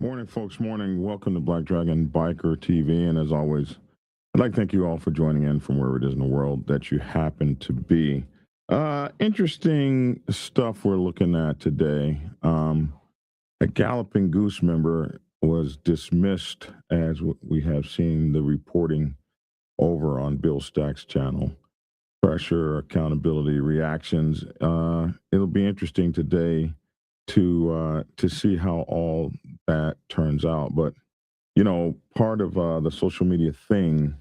Morning, folks. Morning. Welcome to Black Dragon Biker TV. And as always, I'd like to thank you all for joining in from wherever it is in the world that you happen to be. Interesting stuff we're looking at today. A Galloping Goose member was dismissed, as we have seen the reporting over on Bill Stack's channel. Pressure, accountability, reactions. It'll be interesting today to see how all that turns out. But you know, part of the social media thing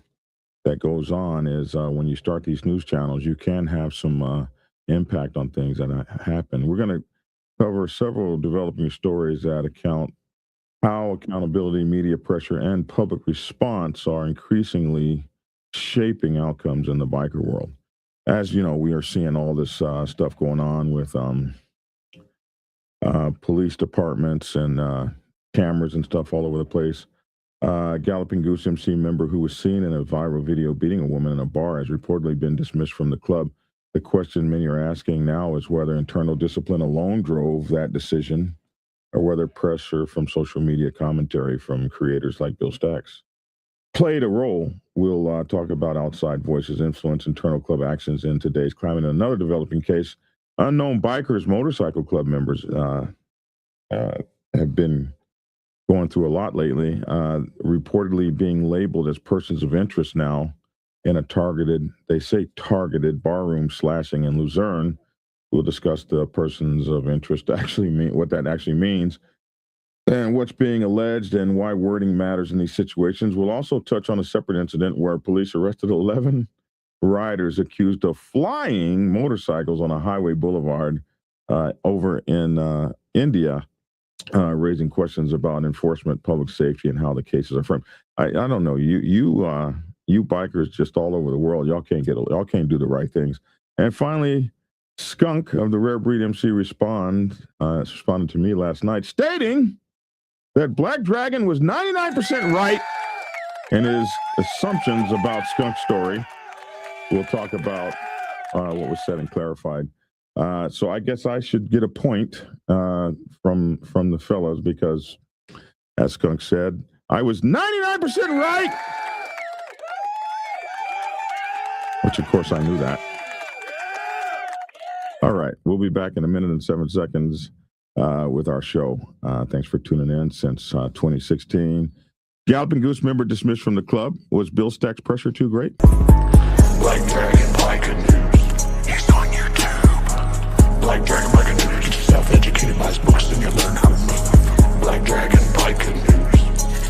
that goes on is when you start these news channels, you can have some impact on things that happen. We're going to cover several developing stories that account how accountability, media pressure, and public response are increasingly shaping outcomes in the biker world. As you know, we are seeing all this stuff going on with police departments and cameras and stuff all over the place. Galloping Goose MC member who was seen in a viral video beating a woman in a bar has reportedly been dismissed from the club. The question many are asking now is whether internal discipline alone drove that decision or whether pressure from social media commentary from creators like Bill Stacks played a role. We'll talk about outside voices, influence, internal club actions in today's climate. Another developing case, unknown bikers, motorcycle club members have been going through a lot lately, reportedly being labeled as persons of interest now in a targeted barroom slashing in Luzerne. We'll discuss the persons of interest what that actually means, and what's being alleged and why wording matters in these situations. We'll also touch on a separate incident where police arrested 11 riders accused of flying motorcycles on a highway boulevard over in India, raising questions about enforcement, public safety, and how the cases are framed. I don't know, you bikers just all over the world, y'all can't do the right things. And finally, Skuunk of the Rare Breed MC responded to me last night, stating that Black Dragon was 99% right in his assumptions about Skunk's story. We'll talk about what was said and clarified. So I guess I should get a point from the fellows because, as Skuunk said, I was 99% right. Which, of course, I knew that. All right, we'll be back in a minute and 7 seconds with our show. Thanks for tuning in since 2016. Galloping Goose member dismissed from the club. Was Bill Stack's pressure too great? Black Dragon Biker News. He's on YouTube. Black Dragon Biker News. Get yourself educated by his books and you'll learn how to move. Black Dragon Biker News.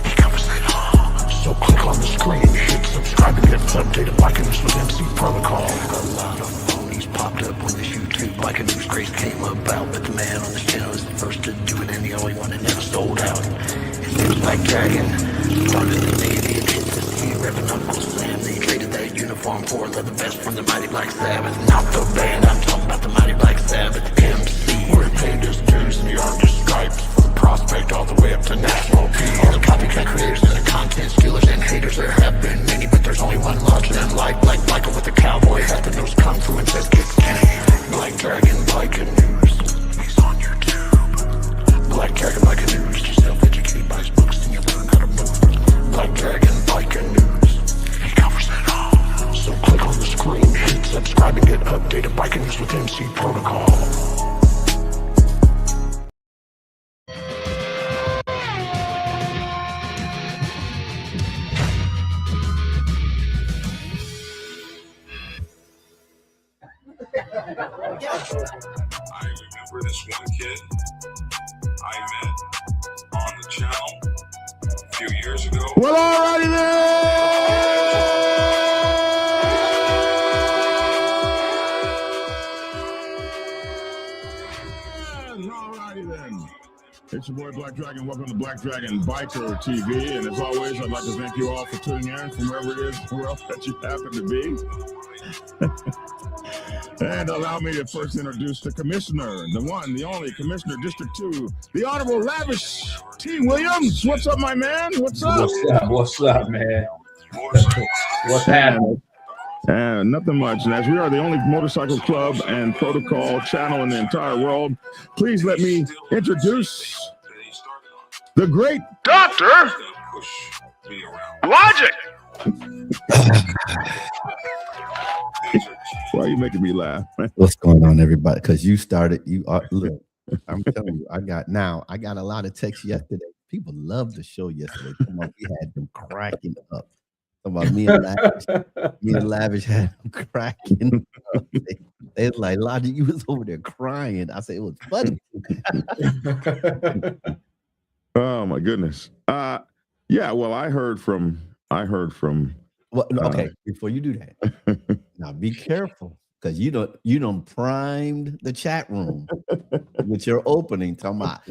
He covers it all. So click on the screen, hit subscribe to get updated Biker News with MC Protocol. A lot of phonies popped up when this YouTube Biker News craze came about, but the man on this channel is the first to do it and the only one that never sold out. His name's Black Dragon. Started the day he hit the ski, repping Uncle Sam. They traded that uniform for the best from the mighty Black Sabbath. Not the band, I'm talking about the mighty Black Sabbath MC. Where he paid his dues and he earned his stripes from prospect all the way up to national peace. All the copycat creators and the content stealers and haters, there have been many, but there's only one larger than life. Black Biker with a cowboy hat that knows kung fu and says kick Kenny. Black Dragon Biker News. He's on YouTube. Black Dragon Biker News. Yourself educated by his books and you learn how to move. Black Dragon Biker News. He covers it all. So click on the screen, hit subscribe, and get updated Biker News with MC Protocol. I remember this one kid I met on the channel a few years ago. Well, alrighty then. It's your boy Black Dragon. Welcome to Black Dragon Biker TV. And as always, I'd like to thank you all for tuning in from wherever it is in the world that you happen to be. And allow me to first introduce the commissioner, the one, the only Commissioner District 2, the Honorable Lavish T. Williams. What's up, my man? What's up? What's up, man? What's happening? Nothing much. And as we are the only motorcycle club and protocol channel in the entire world, please let me introduce The great Doctor Push me around. Logic. These are Why are you making me laugh, man? What's going on, everybody? Because you started. Look. I'm telling you, I got a lot of texts yesterday. People loved the show yesterday. Come on, we had them cracking up. Come on, me and Lavish had them cracking up. They was like, Logic, you was over there crying. I said it was funny. Oh my goodness. Yeah. Well, I heard from. Well, okay, before you do that, now be careful because you don't primed the chat room with your opening. Talking about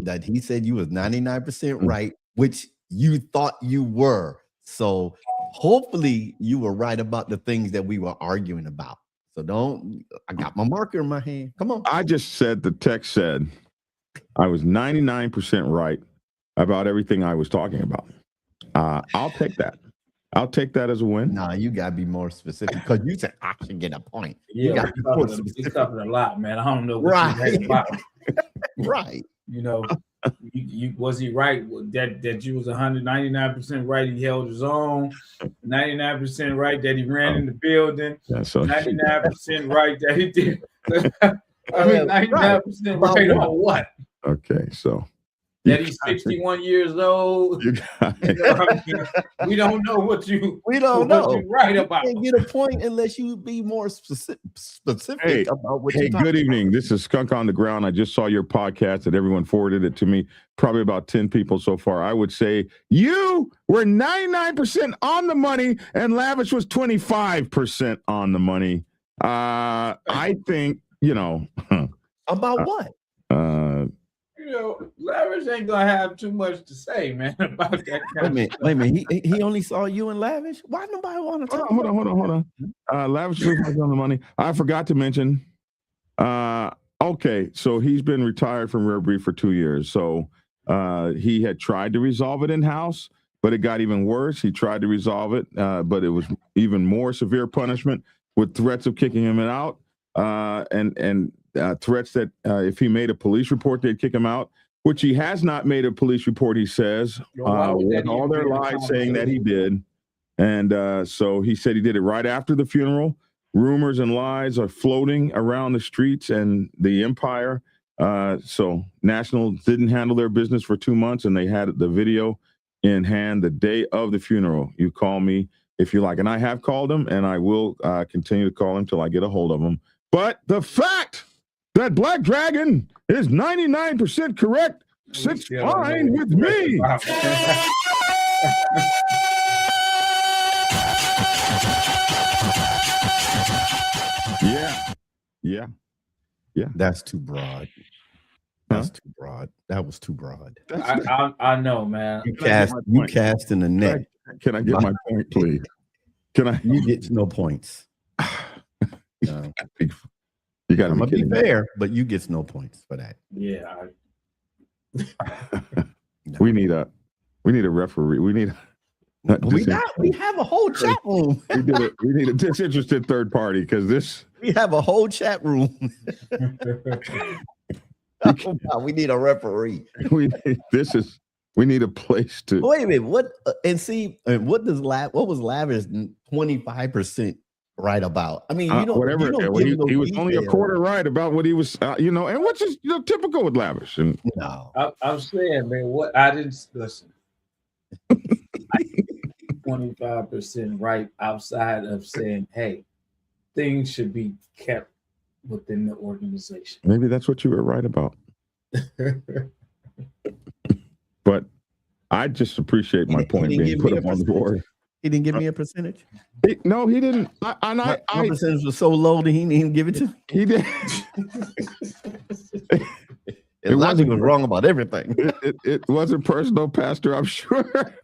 that he said you was 99% right, which you thought you were. So hopefully you were right about the things that we were arguing about. So I got my marker in my hand. Come on. I just said the text said I was 99% right about everything I was talking about. I'll take that. I'll take that as a win. Nah, you gotta be more specific because you said I should get a point. Yeah, you gotta be more he's talking a lot, man. I don't know what Right. you about. Right. You know, you was he right that you was 199% right? He held his own. 99% right that he ran in the building. Yeah, so 99% right that he did. I mean, 99% right on what? okay, so That he's 61 years old. you got You know what I mean? We don't know what you. We don't what know. you right about. You can't get a point unless you be more specific Hey, about what Hey, you're talking good evening. This is Skuunk on the Ground. I just saw your podcast that everyone forwarded it to me. Probably about 10 people so far. I would say you were 99% on the money and Lavish was 25% on the money. I think, about what? You know, Lavish ain't gonna have too much to say, man, about that kind Wait a minute. He only saw you and Lavish. Why nobody want to talk? Hold on. Lavish was on the money. I forgot to mention. Okay, so he's been retired from Rare Breed for 2 years. So he had tried to resolve it in-house, but it got even worse. He tried to resolve it, but it was even more severe punishment with threats of kicking him out and threats that if he made a police report, they'd kick him out, which he has not made a police report, he says, with all their lies saying that he did. And so he said he did it right after the funeral. Rumors and lies are floating around the streets and the empire. So National didn't handle their business for 2 months, and they had the video in hand the day of the funeral. You call me if you like. And I have called him, and I will continue to call him till I get a hold of him. But the fact that Black Dragon is 99% correct sits fine with me. Yeah. That's too broad. That's too broad. That was too broad. I know, man. You cast in the net. Can I get my point, please? Can I? You get no points. You got to be fair, but you get no points for that. Yeah. We need a referee. We have a whole chat room. we need a disinterested third party because we have a whole chat room. We need a referee. We need a place to wait a minute. What was Lavish 25% right about? I mean, whatever. He was only a quarter right about what he was, and which is typical with Lavish. And no, I'm saying, man, what I didn't listen. 25% right outside of saying, hey, things should be kept within the organization. Maybe that's what you were right about. But I just appreciate my point being put up on the board. He didn't give me a percentage? No, he didn't. My percentage was so low that he didn't even give it to me. He did. Logic was wrong about everything. It wasn't personal, Pastor, I'm sure.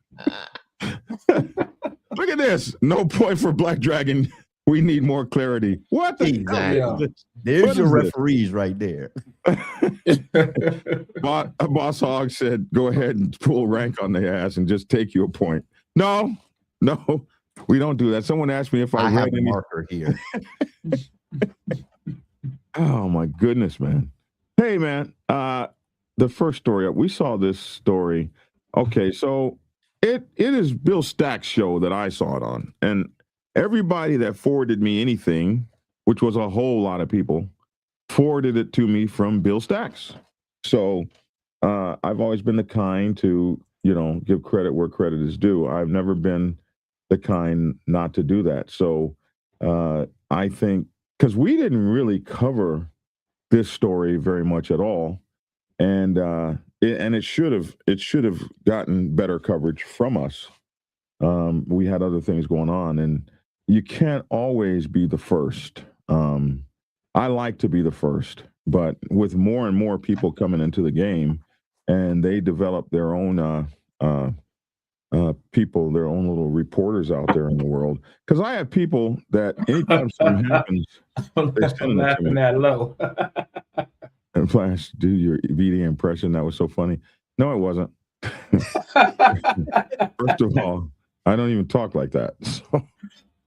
Look at this. No point for Black Dragon. We need more clarity. What the exactly? Hell? There's your referees right there. Boss Hog said, go ahead and pull rank on the ass and just take you a point. No, we don't do that. Someone asked me if I have a marker here. Oh my goodness, man. Hey, man. the first story up. We saw this story. Okay, so it is Bill Stack's show that I saw it on, and everybody that forwarded me anything, which was a whole lot of people, forwarded it to me from Bill Stack's. So I've always been the kind to, give credit where credit is due. I've never been the kind not to do that. So I think because we didn't really cover this story very much at all, and it should have gotten better coverage from us. We had other things going on, and you can't always be the first. I like to be the first, but with more and more people coming into the game, and they develop their own people, their own little reporters out there in the world. Because I have people that anytime something happens, they I'm send it to me. laughing that low. And Flash, do your VD impression. That was so funny. No, it wasn't. First of all, I don't even talk like that. So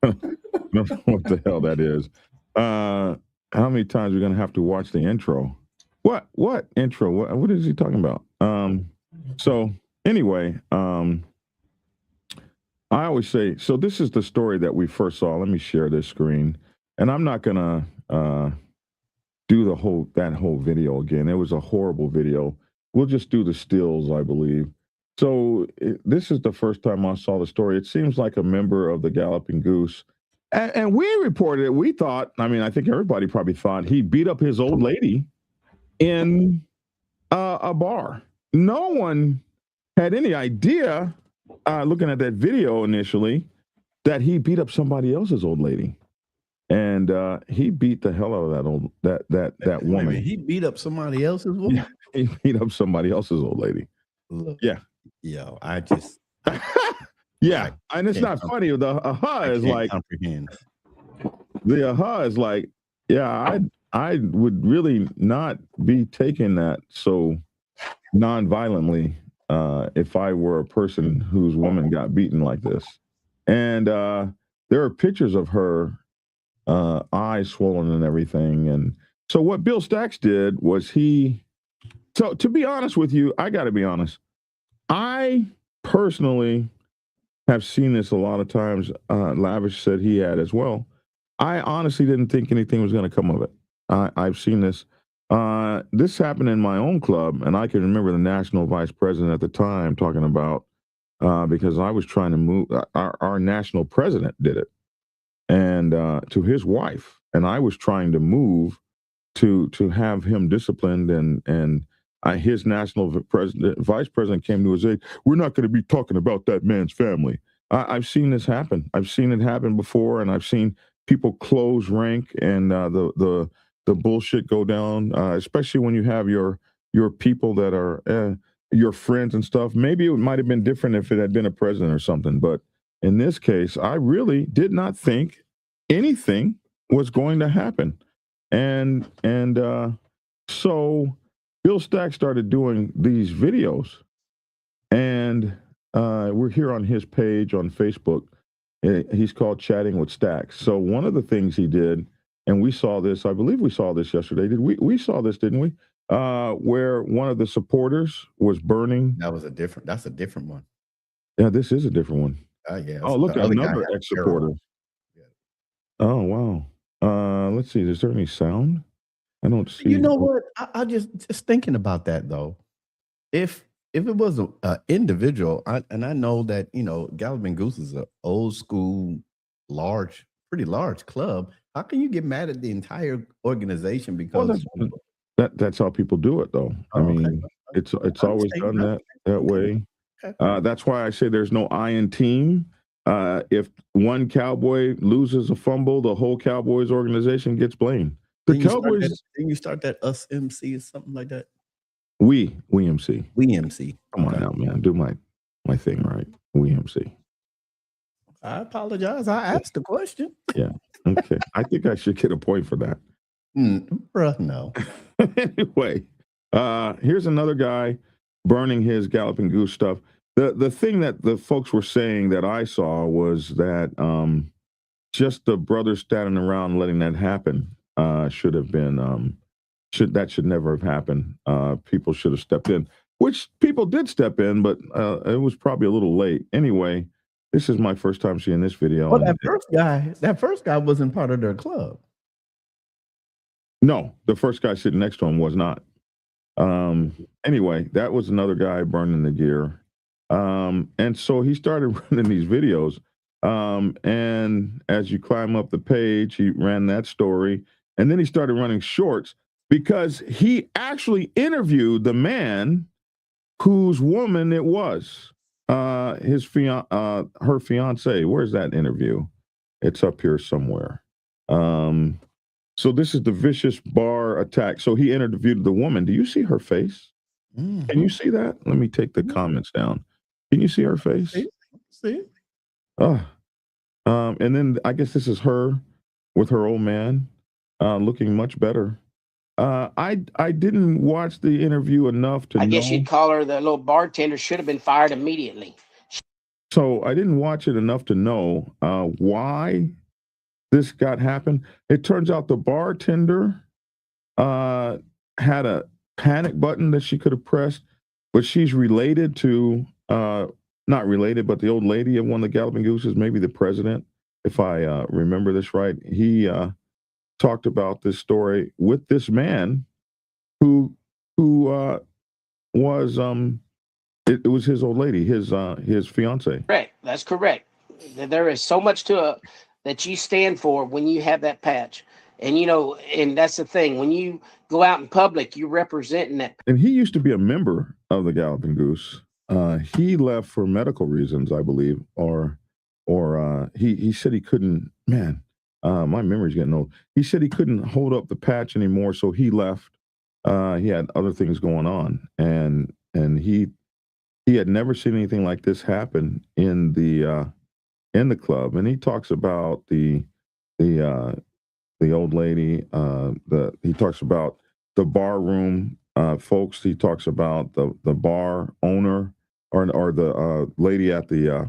I don't know what the hell that is. How many times are we going to have to watch the intro? What intro? What is he talking about? So anyway, I always say, so this is the story that we first saw. Let me share this screen. And I'm not going to do that whole video again. It was a horrible video. We'll just do the stills, I believe. So this is the first time I saw the story. It seems like a member of the Galloping Goose. And we reported it. We thought, I think everybody probably thought he beat up his old lady in a bar. No one had any idea, looking at that video initially, that he beat up somebody else's old lady. And he beat the hell out of that woman. He beat up somebody else's woman? Yeah, he beat up somebody else's old lady. Look, yeah. Yo, I just... yeah, and it's not funny. The is like... comprehend. The is like, yeah, I would really not be taking that so non-violently if I were a person whose woman got beaten like this. And there are pictures of her eyes swollen and everything. And so what Bill Stacks did was so to be honest with you, I got to be honest. I personally have seen this a lot of times. Lavish said he had as well. I honestly didn't think anything was going to come of it. I've seen this. This happened in my own club, and I can remember the national vice president at the time talking about, because I was trying to move, our national president did it, and to his wife, and I was trying to move to have him disciplined, and his national vice president came to his aid. We're not going to be talking about that man's family. I've seen this happen. I've seen it happen before, and I've seen people close rank and the bullshit go down, especially when you have your people that are your friends and stuff. Maybe it might have been different if it had been a president or something, but in this case, I really did not think anything was going to happen. And so Bill Stack started doing these videos, and we're here on his page on Facebook. He's called Chatting with Stacks. So one of the things he did, and we saw this, I believe we saw this yesterday. We saw this, didn't we? Where one of the supporters was burning. That's a different one. Yeah, this is a different one. Yeah. Oh, look, another ex-supporter. Yeah. Oh, wow. Let's see. Is there any sound? I don't see. You know what? I just thinking about that though. If it was an individual, and I know that, Galloping Goose is an old school, pretty large club. How can you get mad at the entire organization because that's how people do it, though? It's always done that way. Okay. That's why I say there's no I in team. If one Cowboy loses a fumble, the whole Cowboys organization gets blamed. The Cowboys. Can you start that us MC or something like that? We MC. We MC. Come on now, man. Do my thing right. We MC. I apologize. I asked the question. Yeah. Okay. I think I should get a point for that. Bruh, no. Anyway, here's another guy burning his Galloping Goose stuff. The thing that the folks were saying that I saw was that just the brothers standing around letting that happen should have been That should never have happened. People should have stepped in, which people did step in, but it was probably a little late. Anyway, this is my first time seeing this video. Well, that first guy wasn't part of their club. No, the first guy sitting next to him was not. Anyway, that was another guy burning the gear. And so he started running these videos. And as you climb up the page, he ran that story. And then he started running shorts because he actually interviewed the man whose woman it was. Her fiance. Where's that interview? It's up here somewhere. So this is the vicious bar attack. So he interviewed the woman. Do you see her face? Mm-hmm. Can you see that? Let me take the comments down. Can you see her face? See? And then I guess this is her with her old man, looking much better. I didn't watch the interview enough to know. I guess you'd call her the little bartender should have been fired immediately. So I didn't watch it enough to know why this got happened. It turns out the bartender had a panic button that she could have pressed, but she's related to, not related, but the old lady of one of the Galloping Gooses, maybe the president, if I remember this right. He talked about this story with this man who was it was his old lady, his fiance. Correct. That's correct. There is so much to that you stand for when you have that patch. And, and that's the thing. When you go out in public, you're representing that. And he used to be a member of the Galloping Goose. He left for medical reasons, I believe, or he said he couldn't, man, my memory's getting old. He said he couldn't hold up the patch anymore, so he left. He had other things going on, and he had never seen anything like this happen in the club. And he talks about the old lady. He talks about the barroom folks. He talks about the bar owner or the lady at the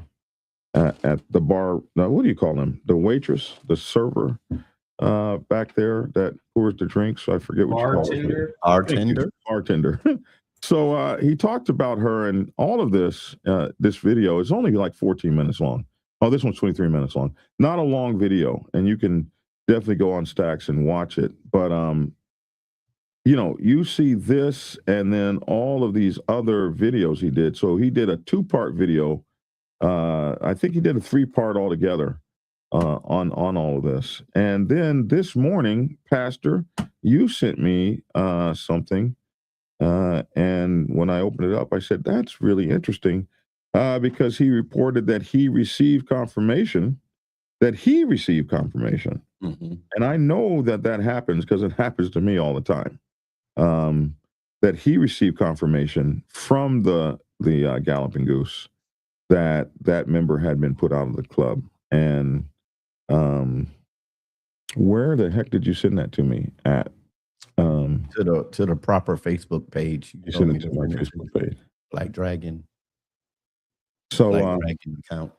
bar. What do you call them? The waitress, the server back there that pours the drinks. I forget what you call it. Bartender. So he talked about her, and all of this. This video is only like 14 minutes long. Oh, this one's 23 minutes long. Not a long video, and you can definitely go on Stacks and watch it. But you see this, and then all of these other videos he did. So he did a 2-part video. I think he did a 3-part altogether on all of this. And then this morning, Pastor, you sent me something, and when I opened it up, I said, "That's really interesting," because he reported that he received confirmation. Mm-hmm. And I know that happens because it happens to me all the time. That he received confirmation from the Galloping Goose that member had been put out of the club. And where the heck did you send that to me at? To the proper Facebook page. You sent it to my Facebook page. Black Dragon. So Black Dragon account.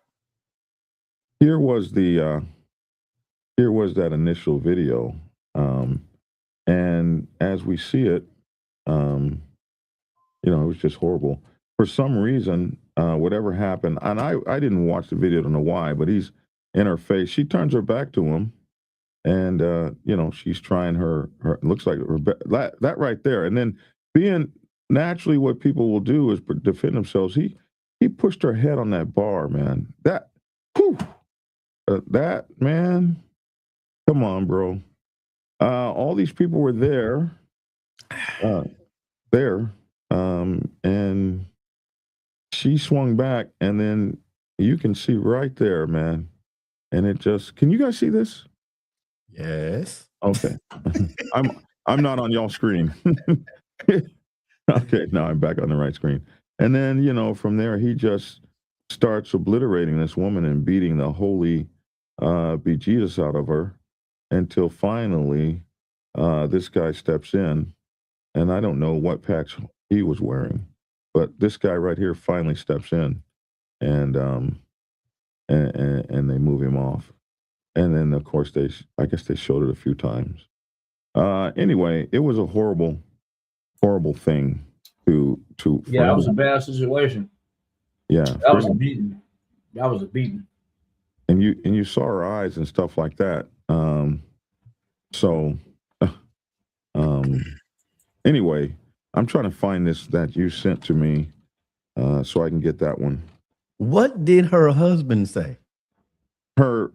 Here was that initial video, and as we see it, it was just horrible. For some reason, whatever happened, and I didn't watch the video, don't know why, but he's in her face. She turns her back to him, and she's trying her looks like that right there, and then being naturally what people will do is defend themselves. He pushed her head on that bar, man. That man, come on, bro. All these people were there, and she swung back, and then you can see right there, man. And it just, can you guys see this? Yes. Okay. I'm not on y'all screen. Okay, now I'm back on the right screen. And then, from there, he just starts obliterating this woman and beating the holy bejesus out of her until finally this guy steps in. And I don't know what patch he was wearing, but this guy right here finally steps in, and they move him off. And then, of course, I guess they showed it a few times. Anyway, it was a horrible thing to Yeah, that was a bad situation. Yeah, That was a beating. That was a beating. And you saw her eyes and stuff like that. Anyway, I'm trying to find this that you sent to me, so I can get that one. What did her husband say? Well,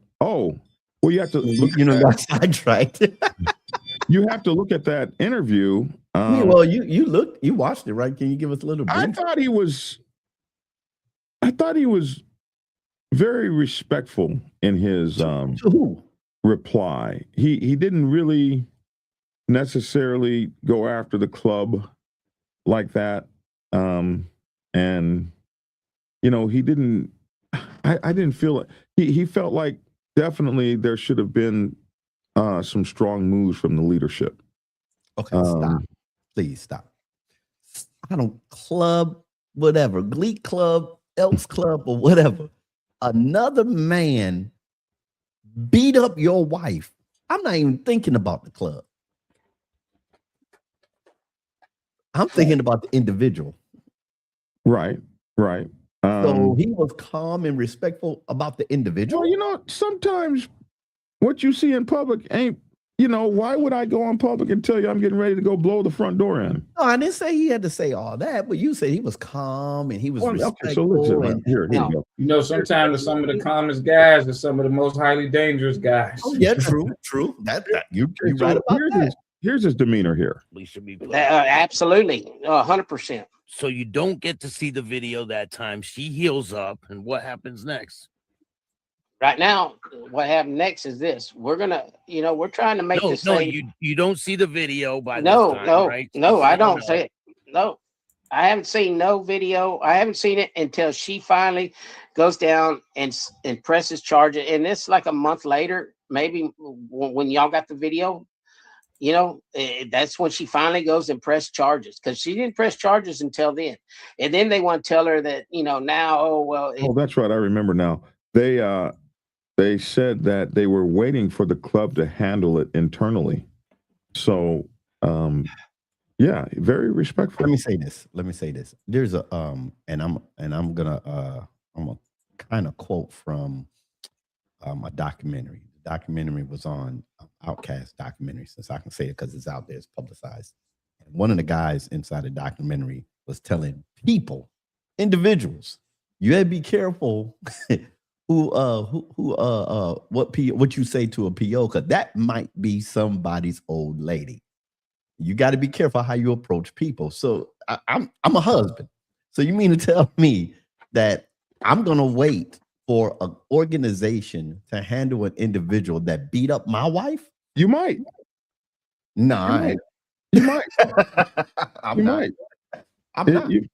you have to look. Got sidetracked. You have to look at that interview. Well, you watched it, right? Can you give us a little brief? I thought he was very respectful in his to who? reply. He didn't really necessarily go after the club like that. And he didn't. I didn't feel it. He felt like definitely there should have been some strong moves from the leadership. Okay, stop. Please stop. I don't club, whatever, Glee Club, Elks Club, or whatever. Another man beat up your wife. I'm not even thinking about the club. I'm thinking about the individual. Right. So he was calm and respectful about the individual. Well, sometimes what you see in public ain't, why would I go in public and tell you I'm getting ready to go blow the front door in? No, I didn't say he had to say all that, but you said he was calm and he was respectful. Okay, so listen, here you go. Sometimes some of the calmest guys are some of the most highly dangerous guys. Oh, yeah, true. You're right about that. Here's his demeanor here. We should be absolutely 100%. So you don't get to see the video that time. She heals up, and what happens next? Right now, what happened next is this. We're gonna, we're trying to make this. No, you don't see the video by no, this time, no, right? no. I don't see it. No, I haven't seen no video. I haven't seen it until she finally goes down and presses charge it. And it's like a month later, maybe when y'all got the video. That's when she finally goes and press charges, because she didn't press charges until then. And then they want to tell her that, now, that's right. I remember now. They said that they were waiting for the club to handle it internally. So, yeah, very respectful. Let me say this. There's a and I'm gonna kind of quote from a documentary. The documentary was on Outcast documentary, since I can say it because it's out there, it's publicized. And one of the guys inside the documentary was telling individuals, you gotta be careful what you say to a PO, because that might be somebody's old lady. You got to be careful how you approach people. So I'm a husband. So you mean to tell me that I'm gonna wait for an organization to handle an individual that beat up my wife? You might. No, you might. I'm not.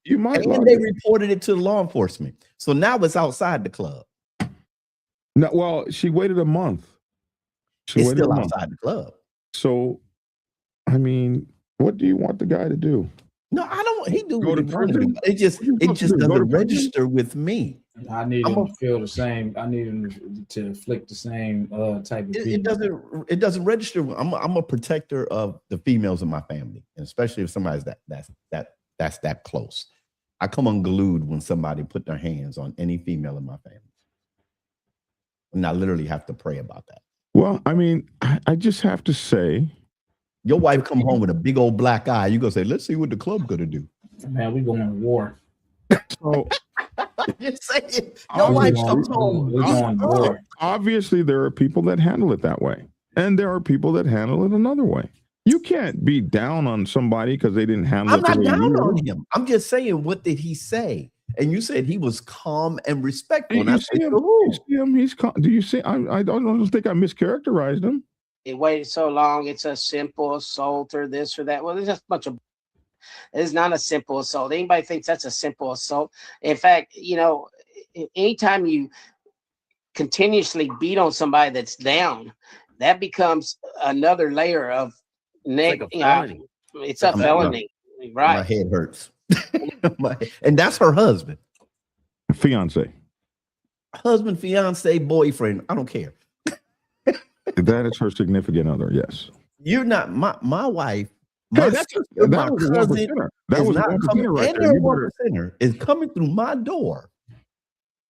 You might. And they reported it to law enforcement. So now it's outside the club. No, well, she waited a month. It's still outside the club. So, I mean, what do you want the guy to do? No, I don't. He do go to prison. It just doesn't register with me. I need him to feel the same. I need him to inflict the same type of. It doesn't register. I'm a protector of the females in my family, and especially if somebody's that's that close. I come unglued when somebody put their hands on any female in my family, and I literally have to pray about that. Well, I mean, I just have to say, your wife come home with a big old black eye. You gonna say, "Let's see what the club gonna do." Man, we going to war. So, just say it. Your wife comes home. We're going to war. Obviously, there are people that handle it that way, and there are people that handle it another way. You can't be down on somebody because they didn't handle it. I'm not down on him. I'm just saying, what did he say? And you said he was calm and respectful. You see him? He's calm. Do you see? I don't think I mischaracterized him. It waited so long. It's a simple assault or this or that. Well, there's just a bunch of. It's not a simple assault. Anybody thinks that's a simple assault? In fact, anytime you continuously beat on somebody that's down, that becomes another layer of it's a felony, right? My head hurts. And that's her husband, fiance, boyfriend. I don't care. That is her significant other. Yes. You're not my wife. Hey, My sister, my that was a one cousin percenter. That is was a not one coming. percenter right And there. their You one better, percenter is coming through my door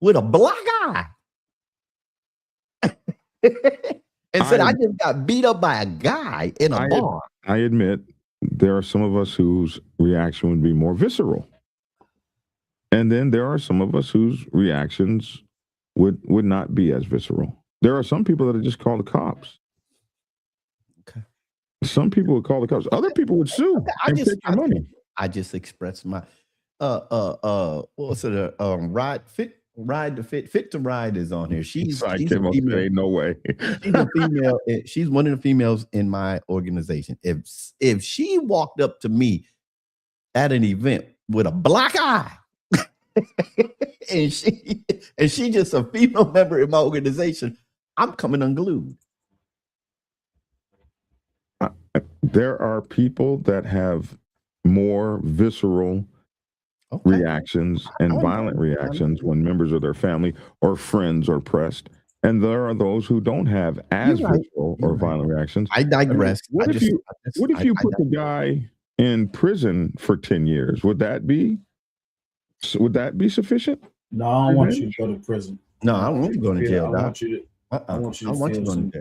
with a black eye. And said, I just got beat up by a guy in a bar. I admit there are some of us whose reaction would be more visceral. And then there are some of us whose reactions would not be as visceral. There are some people that would just call the cops. Okay. Some people would call the cops. Other people would sue and take your money. I just expressed my what's it? Fit to Ride is on here. She's a female. No way. She's a female. She's one of the females in my organization. If she walked up to me at an event with a black eye, and she just a female member in my organization, I'm coming unglued. There are people that have more visceral reactions and violent reactions when members of their family or friends are pressed. And there are those who don't have as visceral or violent reactions. I digress. What if you put the guy in prison for 10 years? Would that be sufficient? No, I don't want you to go to prison. No, I don't want you to go to jail. I want you to feel some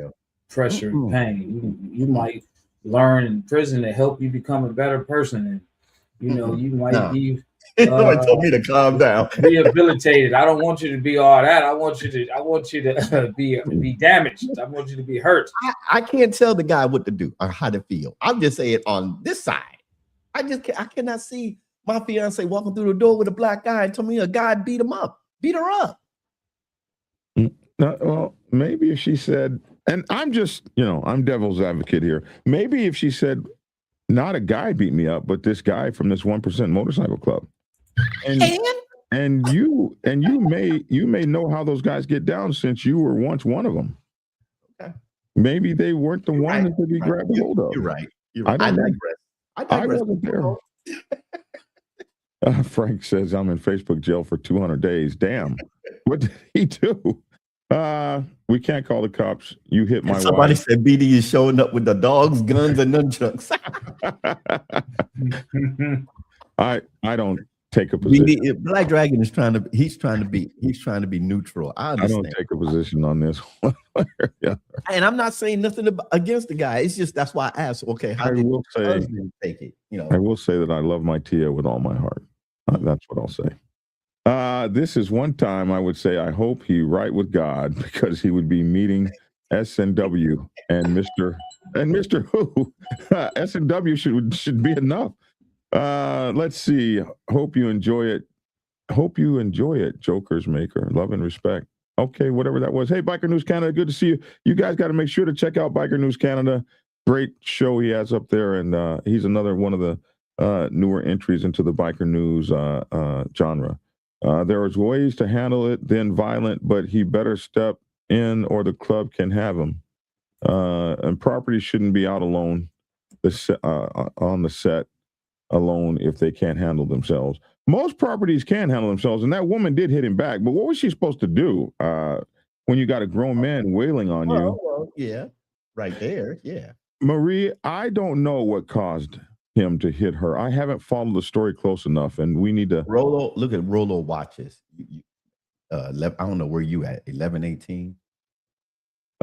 pressure and pain. You might learn in prison to help you become a better person. And you might be told me to calm down. Rehabilitated. I don't want you to be all that. I want you to be damaged. I want you to be hurt. I can't tell the guy what to do or how to feel. I'm just saying on this side. I cannot see my fiance walking through the door with a black guy and tell me a guy beat her up. Well, maybe if she said, and I'm just, I'm devil's advocate here. Maybe if she said, not a guy beat me up, but this guy from this 1% motorcycle club. And you may know how those guys get down since you were once one of them. Okay. Maybe they weren't the one that could be grabbed a hold of. You're right. I wasn't there. Frank says I'm in Facebook jail for 200 days. Damn. What did he do? We can't call the cops. You hit my Somebody wife. said BD is showing up with the dogs, guns, and nunchucks. I don't take a position. Black Dragon is trying to be neutral. I don't take a position on this one. Yeah. And I'm not saying nothing against the guy. It's just that's why I asked. Okay, how did your husband take it? I will say that I love my Tia with all my heart. That's what I'll say. This is one time I would say I hope he right with God, because he would be meeting SNW and Mr. Who. SNW should be enough. Let's see. Hope you enjoy it. Joker's Maker. Love and respect. Okay, whatever that was. Hey, Biker News Canada, good to see you. You guys got to make sure to check out Biker News Canada. Great show he has up there, and he's another one of the newer entries into the biker news genre. There is ways to handle it than violent, but he better step in or the club can have him. And property shouldn't be out alone on the set alone if they can't handle themselves. Most properties can handle themselves, and that woman did hit him back. But what was she supposed to do when you got a grown man wailing on you? Well, yeah, right there, yeah. Marie, I don't know what caused him to hit her. I haven't followed the story close enough, and we need to look at Rolo watches. I don't know where you at. 11:18.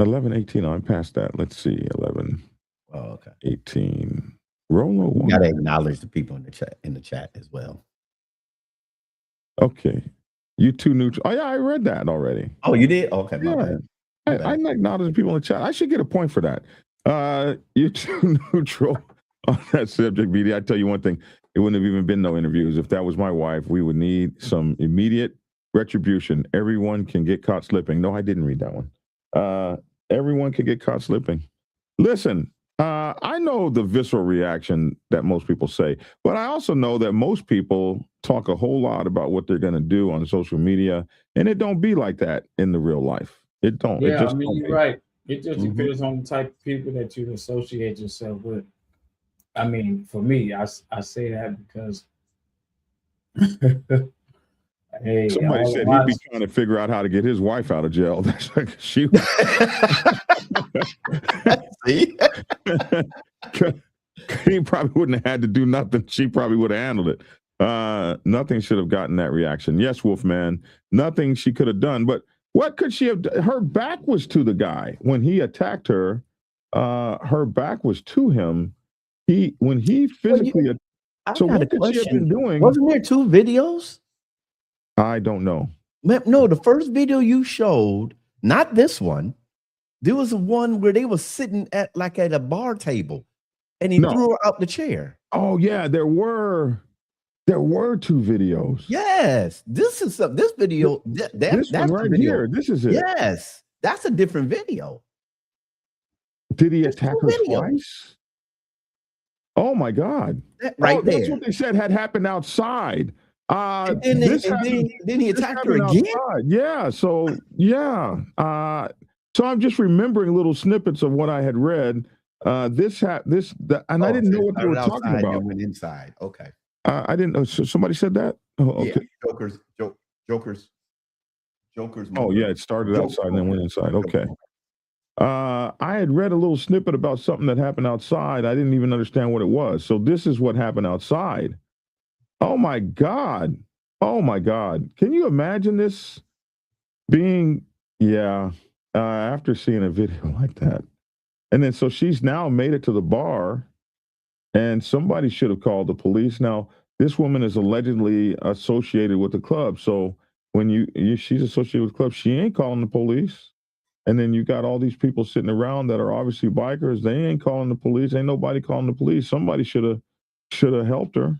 11:18. I'm past that. Let's see. 11. Oh, okay. 18. Rolo. You gotta acknowledge the people in the chat as well. Okay. You too neutral. Oh yeah, I read that already. Oh, you did? Okay, my bad. I acknowledge the people in the chat. I should get a point for that. You too neutral on that subject, BD. I tell you one thing, it wouldn't have even been no interviews. If that was my wife, we would need some immediate retribution. Everyone can get caught slipping. No, I didn't read that one. Everyone can get caught slipping. Listen, I know the visceral reaction that most people say, but I also know that most people talk a whole lot about what they're going to do on social media, and it don't be like that in the real life. It don't. Yeah, you're right. It just depends on the type of people that you associate yourself with. I mean, for me, I say that because Hey, Somebody said he'd be trying to figure out how to get his wife out of jail. That's like she. See? He probably wouldn't have had to do nothing. She probably would have handled it. Nothing should have gotten that reaction. Yes, Wolfman. Nothing she could have done. But what could she have done? Her back was to the guy when he attacked her. Her back was to him. When he physically. So what could she have been doing? Wasn't there 2 videos? I don't know. No, the first video you showed, not this one. There was one where they were sitting at a bar table, and he threw her out the chair. Oh yeah, there were 2 videos. Yes, this video. This one right here. This is it. Yes, that's a different video. Did he attack her twice? Oh my God! Right there. That's what they said had happened outside. Then he attacked her again. Outside. Yeah. So yeah. So I'm just remembering little snippets of what I had read. And I didn't know what they were talking about. And went inside. Okay. I didn't know. So somebody said that. Oh, okay. Yeah. Joker's. Oh yeah, it started outside and then went inside. Okay. I had read a little snippet about something that happened outside. I didn't even understand what it was. So this is what happened outside. Oh my God. Oh my God. Can you imagine this being, after seeing a video like that? And then so she's now made it to the bar, and somebody should have called the police. Now, this woman is allegedly associated with the club. So when she's associated with the club, she ain't calling the police. And then you got all these people sitting around that are obviously bikers. They ain't calling the police. Ain't nobody calling the police. Somebody should have helped her.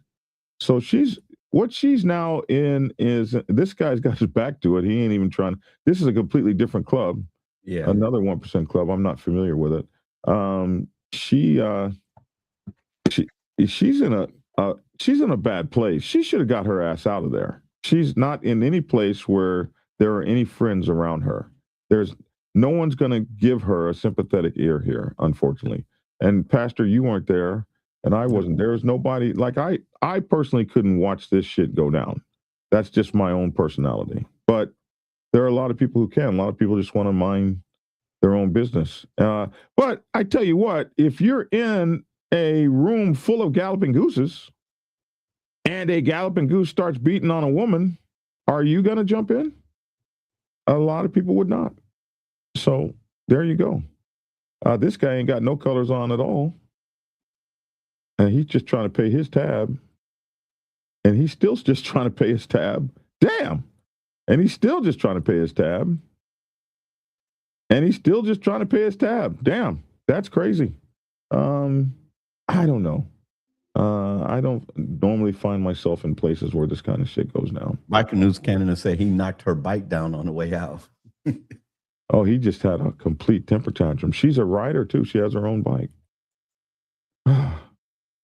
So what she's now in is, this guy's got his back to it. He ain't even trying. This is a completely different club. Yeah. Another 1% club. I'm not familiar with it. She's in a bad place. She should have got her ass out of there. She's not in any place where there are any friends around her. No one's going to give her a sympathetic ear here, unfortunately. And Pastor, you weren't there, and I wasn't. There was nobody. Like I personally couldn't watch this shit go down. That's just my own personality. But there are a lot of people who can. A lot of people just want to mind their own business. But I tell you what, if you're in a room full of galloping gooses and a galloping goose starts beating on a woman, are you going to jump in? A lot of people would not. So there you go. This guy ain't got no colors on at all. And he's just trying to pay his tab. And he's still just trying to pay his tab. Damn. And he's still just trying to pay his tab. And he's still just trying to pay his tab. Damn. That's crazy. I don't know. I don't normally find myself in places where this kind of shit goes down. Biker News Canada said he knocked her bike down on the way out. Oh, he just had a complete temper tantrum. She's a rider, too. She has her own bike.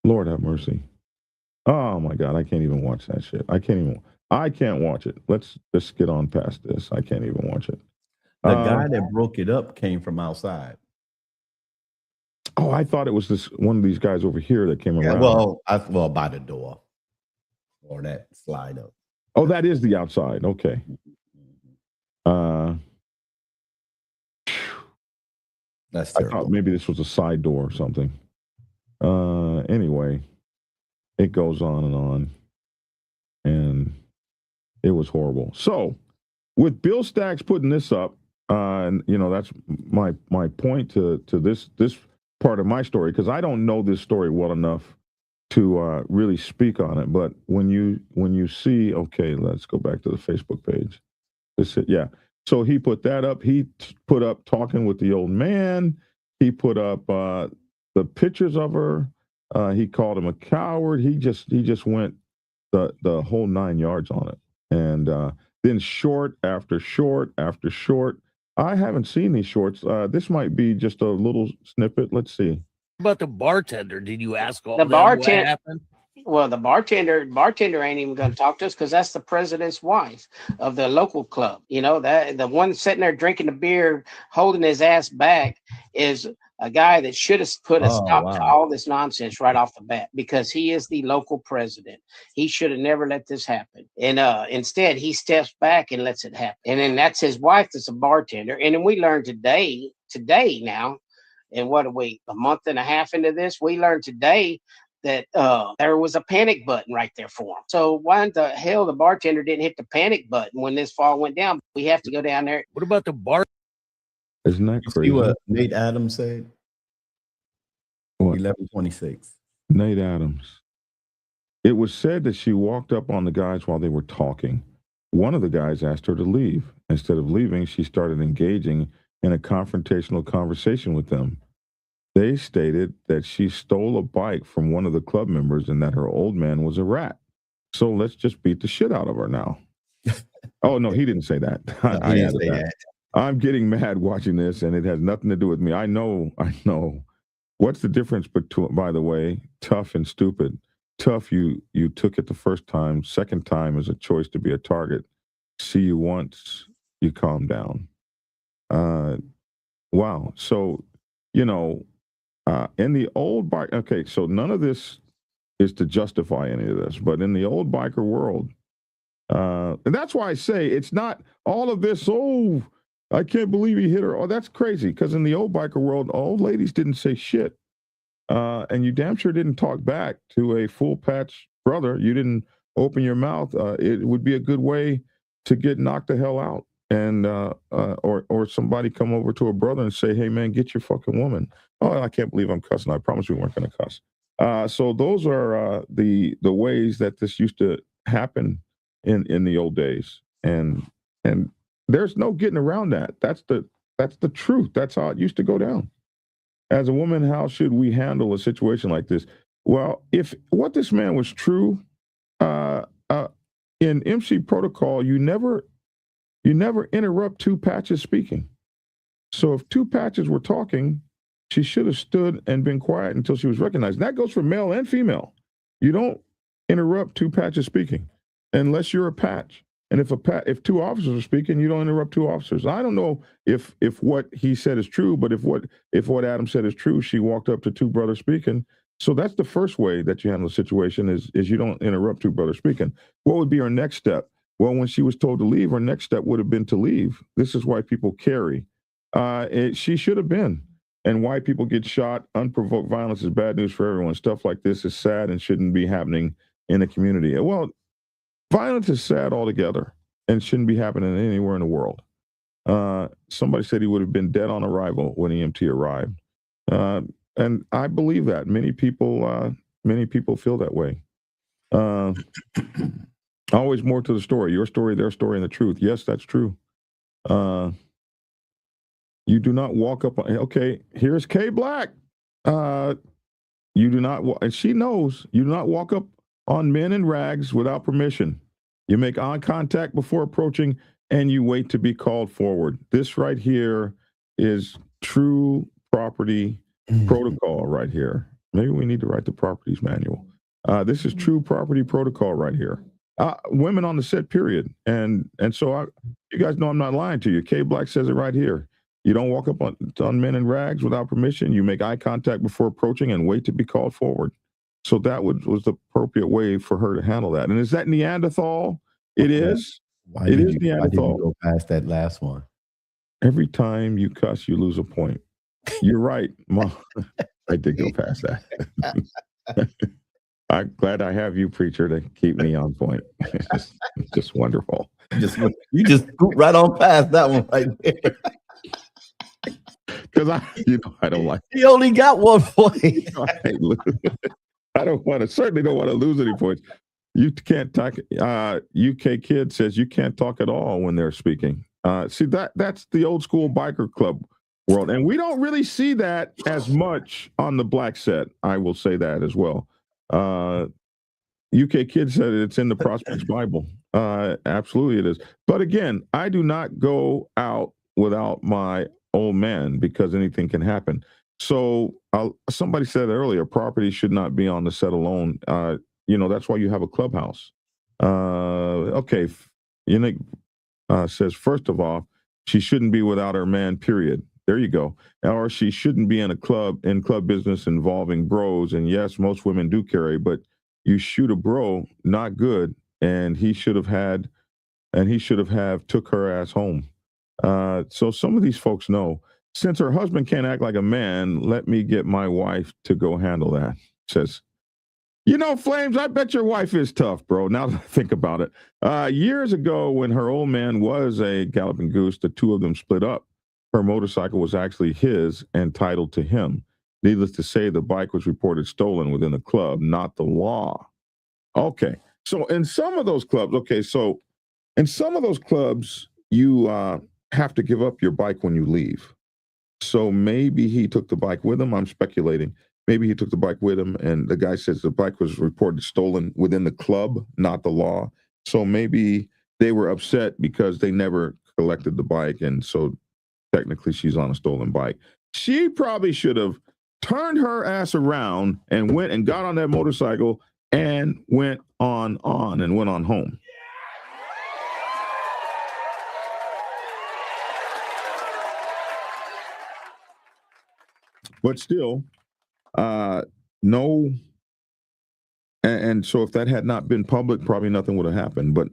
Lord have mercy. Oh, my God. I can't even watch that shit. I can't watch it. Let's just get on past this. I can't even watch it. The guy that broke it up came from outside. Oh, I thought it was one of these guys over here that came around. Well, by the door. Or that slide up. Oh, that is the outside. Okay. That's terrible. I thought maybe this was a side door or something. Anyway, it goes on, and it was horrible. So, with Bill Stacks putting this up, and that's my point to this part of my story, because I don't know this story well enough to really speak on it. But when you see, okay, let's go back to the Facebook page. So he put that up. He put up talking with the old man. He put up the pictures of her. He called him a coward. He just went the whole 9 yards on it. And then short after short after short. I haven't seen these shorts. This might be just a little snippet. Let's see. About the bartender, did you ask all the them bartender? What happened? Well, the bartender ain't even going to talk to us because that's the president's wife of the local club. That the one sitting there drinking the beer, holding his ass back, is a guy that should have put a Oh, stop to wow. all this nonsense right off the bat, because he is the local president. He should have never let this happen. And instead he steps back and lets it happen. And then that's his wife that's a bartender. And then we learned today now, and what are we, a month and a half into this? We learned today that there was a panic button right there for him. So why in the hell the bartender didn't hit the panic button when this fall went down? We have to go down there. What about the bar? Isn't that See crazy? what Nate Adams said? What? 11:26. Nate Adams. It was said that she walked up on the guys while they were talking. One of the guys asked her to leave. Instead of leaving, she started engaging in a confrontational conversation with them. They stated that she stole a bike from one of the club members and that her old man was a rat. So let's just beat the shit out of her now. Oh, no, he didn't say that. I He didn't added say that. that. I'm getting mad watching this, and it has nothing to do with me. I know. What's the difference between, by the way, tough and stupid? Tough, you took it the first time. Second time is a choice to be a target. See you once, you calm down. Wow. So, in the old bike, okay, so none of this is to justify any of this, but in the old biker world, and that's why I say it's not all of this, oh, I can't believe he hit her. Oh, that's crazy, because in the old biker world, old ladies didn't say shit. And you damn sure didn't talk back to a full patch brother. You didn't open your mouth. It would be a good way to get knocked the hell out. And or somebody come over to a brother and say, hey, man, get your fucking woman. Oh, I can't believe I'm cussing. I promise we weren't going to cuss. So those are the ways that this used to happen in the old days. And there's no getting around that. That's the truth. That's how it used to go down. As a woman, how should we handle a situation like this? Well, if what this man was true, in MC protocol, you never interrupt two patches speaking. So if two patches were talking, she should have stood and been quiet until she was recognized. And that goes for male and female. You don't interrupt two patches speaking unless you're a patch. And if two officers are speaking, you don't interrupt two officers. I don't know if what he said is true, but if what Adam said is true, she walked up to two brothers speaking. So that's the first way that you handle the situation is you don't interrupt two brothers speaking. What would be our next step? Well, when she was told to leave, her next step would have been to leave. This is why people carry. She should have been. And why people get shot, unprovoked violence is bad news for everyone. Stuff like this is sad and shouldn't be happening in the community. Well, violence is sad altogether and shouldn't be happening anywhere in the world. Somebody said he would have been dead on arrival when EMT arrived. And I believe that. Many people feel that way. Always more to the story. Your story, their story, and the truth. Yes, that's true. You do not walk up on, okay, here's K Black. You do not, and she knows, you do not walk up on men in rags without permission. You make eye contact before approaching, and you wait to be called forward. This right here is true property protocol right here. Maybe we need to write the properties manual. This is true property protocol right here. Women on the set, period. And so you guys know I'm not lying to you. K Black says it right here. You don't walk up on men in rags without permission. You make eye contact before approaching and wait to be called forward. So that was the appropriate way for her to handle that. And is that Neanderthal? It is. It is Neanderthal. Why did you go past that last one? Every time you cuss, you lose a point. You're right, Mom. I did go past that. I'm glad I have you, preacher, to keep me on point. It's just wonderful. You just scoot right on past that one right there. Because I don't like. He only got 1 point. I certainly don't want to lose any points. You can't talk. UK Kid says you can't talk at all when they're speaking. See, that's the old school biker club world, and we don't really see that as much on the black set. I will say that as well. UK Kid said it's in the Prospects Bible. Absolutely, it is. But again, I do not go out without my old man because anything can happen. So somebody said earlier, property should not be on the set alone. That's why you have a clubhouse. Okay, says, first of all, she shouldn't be without her man, period. There you go. Or she shouldn't be in club business involving bros. And yes, most women do carry, but you shoot a bro, not good. And he should have took her ass home. So some of these folks know, since her husband can't act like a man, let me get my wife to go handle that. Says, Flames, I bet your wife is tough, bro. Now that I think about it. Years ago, when her old man was a Galloping Goose, the two of them split up. Her motorcycle was actually his and titled to him. Needless to say, the bike was reported stolen within the club, not the law. Okay. So in some of those clubs, you have to give up your bike when you leave. So maybe he took the bike with him. I'm speculating. Maybe he took the bike with him, and the guy says the bike was reported stolen within the club, not the law. So maybe they were upset because they never collected the bike, and so technically she's on a stolen bike. She probably should have turned her ass around and went and got on that motorcycle and went on home. But still, no. And so if that had not been public, probably nothing would have happened. But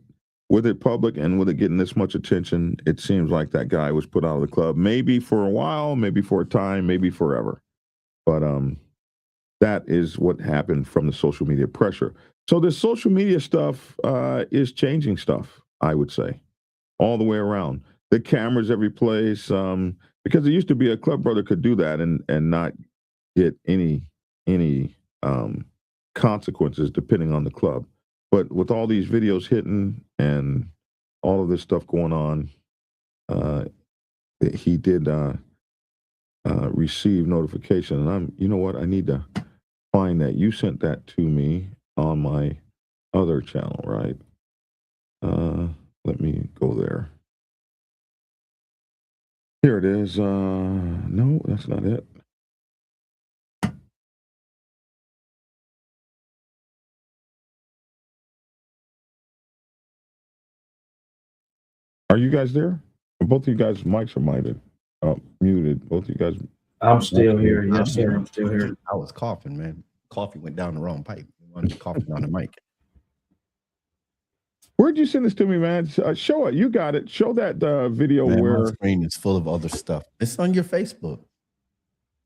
with it public and with it getting this much attention, it seems like that guy was put out of the club, maybe for a while, maybe for a time, maybe forever. But that is what happened from the social media pressure. So this social media stuff is changing stuff, I would say, all the way around. The cameras every place, because it used to be a club brother could do that and not get any consequences depending on the club. But with all these videos hitting and all of this stuff going on, he did receive notification. And you know what? I need to find that. You sent that to me on my other channel, right? Let me go there. Here it is. No, that's not it. Are you guys there? Both of you guys' mics are muted. Both of you guys. I'm still here. Yes, sir. I'm still here. I was coughing, man. Coffee went down the wrong pipe. I wanted coughing on the mic. Where'd you send this to me, man? Show it. You got it. Show that video where my screen is full of other stuff. It's on your Facebook.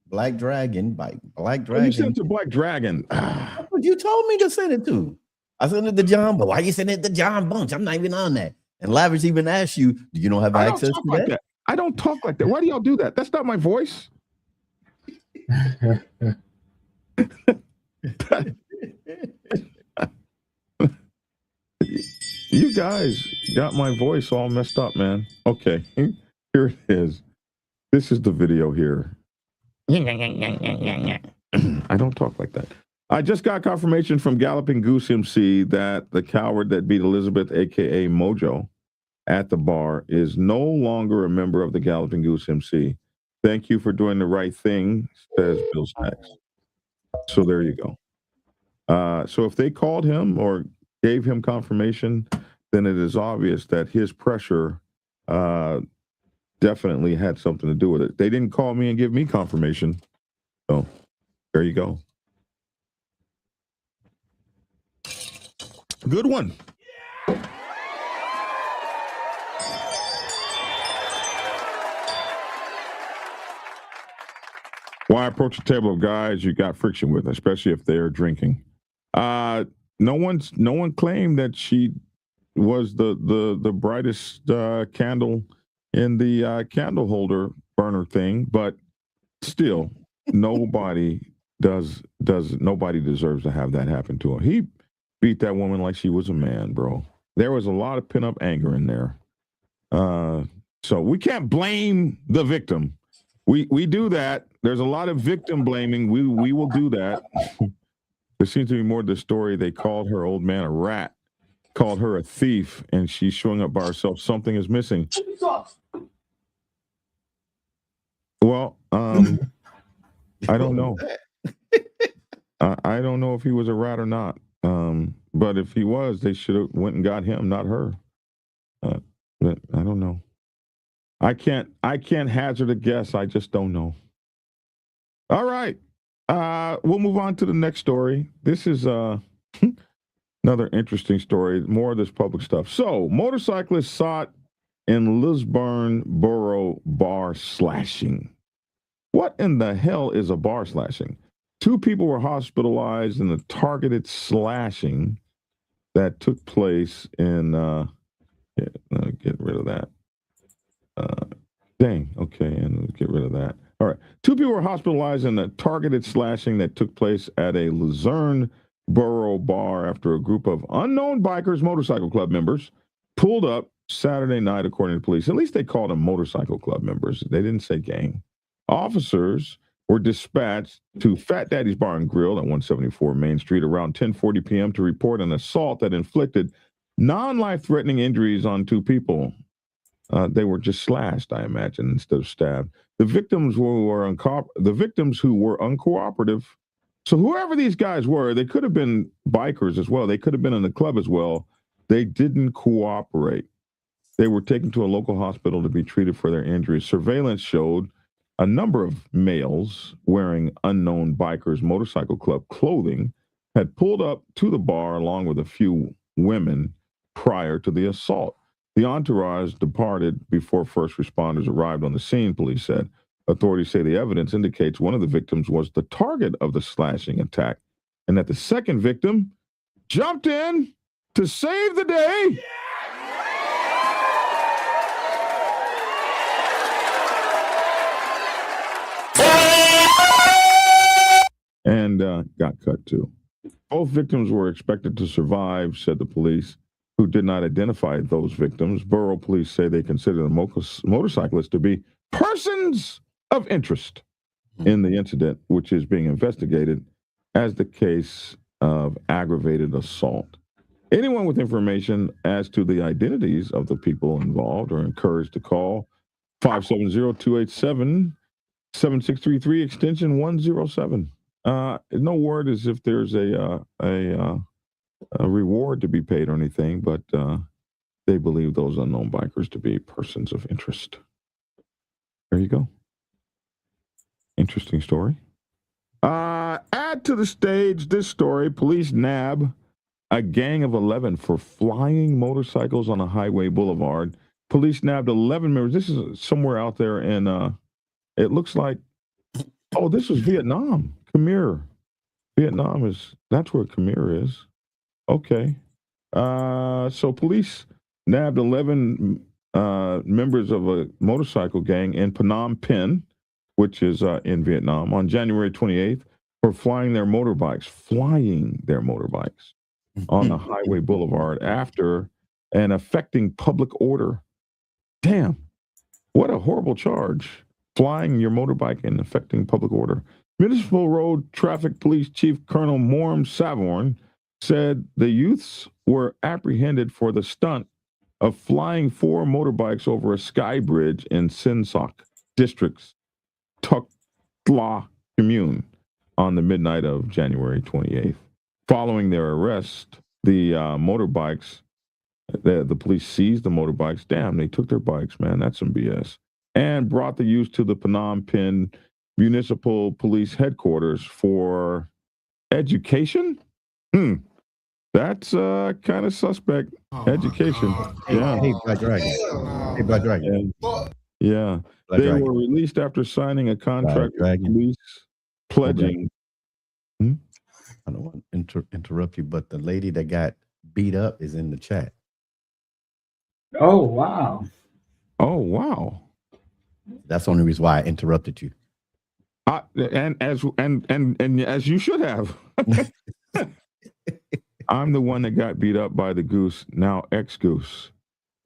Black Dragon bike. Black Dragon. You sent it to Black Dragon. You told me to send it to. I sent it to John, but why you send it to John Bunch? I'm not even on that. And Lavish even asked you, do you not have access to that? I don't talk like that. Why do y'all do that? That's not my voice. You guys got my voice all messed up, man. Okay, here it is. This is the video here. I don't talk like that. I just got confirmation from Galloping Goose MC that the coward that beat Elizabeth, a.k.a. Mojo, at the bar is no longer a member of the Galloping Goose MC. Thank you for doing the right thing, says Bill Stacks. So there you go. So if they called him or gave him confirmation, then it is obvious that his pressure definitely had something to do with it. They didn't call me and give me confirmation. So there you go. Good one. Why approach a table of guys you got friction with, especially if they're drinking? No one claimed that she was the brightest candle in the candle holder burner thing, but still, nobody deserves to have that happen to him. He beat that woman like she was a man, bro. There was a lot of pent-up anger in there. So we can't blame the victim. We do that. There's a lot of victim blaming. We will do that. There seems to be more to the story. They called her old man a rat, called her a thief, and she's showing up by herself. Something is missing. Well, I don't know. I don't know if he was a rat or not. But if he was, they should have went and got him, not her. But I don't know. I can't hazard a guess. I just don't know. All right. We'll move on to the next story. This is another interesting story. More of this public stuff. So, motorcyclists sought in Luzerne borough bar slashing. What in the hell is a bar slashing? 2 people were hospitalized in the targeted slashing that took place in. Get rid of that. Okay, and get rid of that. All right. 2 people were hospitalized in the targeted slashing that took place at a Luzerne borough bar after a group of unknown bikers, motorcycle club members, pulled up Saturday night, according to police. At least they called them motorcycle club members. They didn't say gang. Officers were dispatched to Fat Daddy's Bar and Grill at 174 Main Street around 10:40 p.m. to report an assault that inflicted non-life-threatening injuries on 2 people. They were just slashed, I imagine, instead of stabbed. The victims who were uncooperative. So whoever these guys were, they could have been bikers as well. They could have been in the club as well. They didn't cooperate. They were taken to a local hospital to be treated for their injuries. Surveillance showed a number of males wearing unknown bikers motorcycle club clothing had pulled up to the bar along with a few women prior to the assault. The entourage departed before first responders arrived on the scene, police said. Authorities say the evidence indicates one of the victims was the target of the slashing attack and that the second victim jumped in to save the day. And got cut too. Both victims were expected to survive, said the police, who did not identify those victims. Borough police say they consider the motorcyclists to be persons of interest in the incident, which is being investigated as the case of aggravated assault. Anyone with information as to the identities of the people involved are encouraged to call 570-287-7633, extension 107. No word as if there's a reward to be paid or anything, but they believe those unknown bikers to be persons of interest. There you go. Interesting story. Add to the stage this story. Police nab a gang of 11 for flying motorcycles on a highway boulevard. Police nabbed 11 members. This is somewhere out there in, it looks like, oh, this was Vietnam. Khmer. Vietnam that's where Khmer is. Okay. So police nabbed 11 members of a motorcycle gang in Phnom Penh, which is in Vietnam, on January 28th for flying their motorbikes on the highway boulevard after and affecting public order. Damn, what a horrible charge. Flying your motorbike and affecting public order. Municipal Road Traffic Police Chief Colonel Morm Savorn said the youths were apprehended for the stunt of flying 4 motorbikes over a sky bridge in Sinsak District's Tuk Tla commune on the midnight of January 28th. Following their arrest, the motorbikes, the police seized the motorbikes. Damn, they took their bikes, man. That's some BS. And brought the youth to the Phnom Penh Municipal Police Headquarters for education. That's kind of suspect. Education. Yeah. Hey, Black Dragon. Hey, Black Dragon. Yeah. Black they Dragon. were released after signing a contract with police pledging. I don't want to interrupt you, but the lady that got beat up is in the chat. Oh, wow. Oh, wow. That's the only reason why I interrupted you. And as you should have. I'm the one that got beat up by the Goose, now ex-Goose.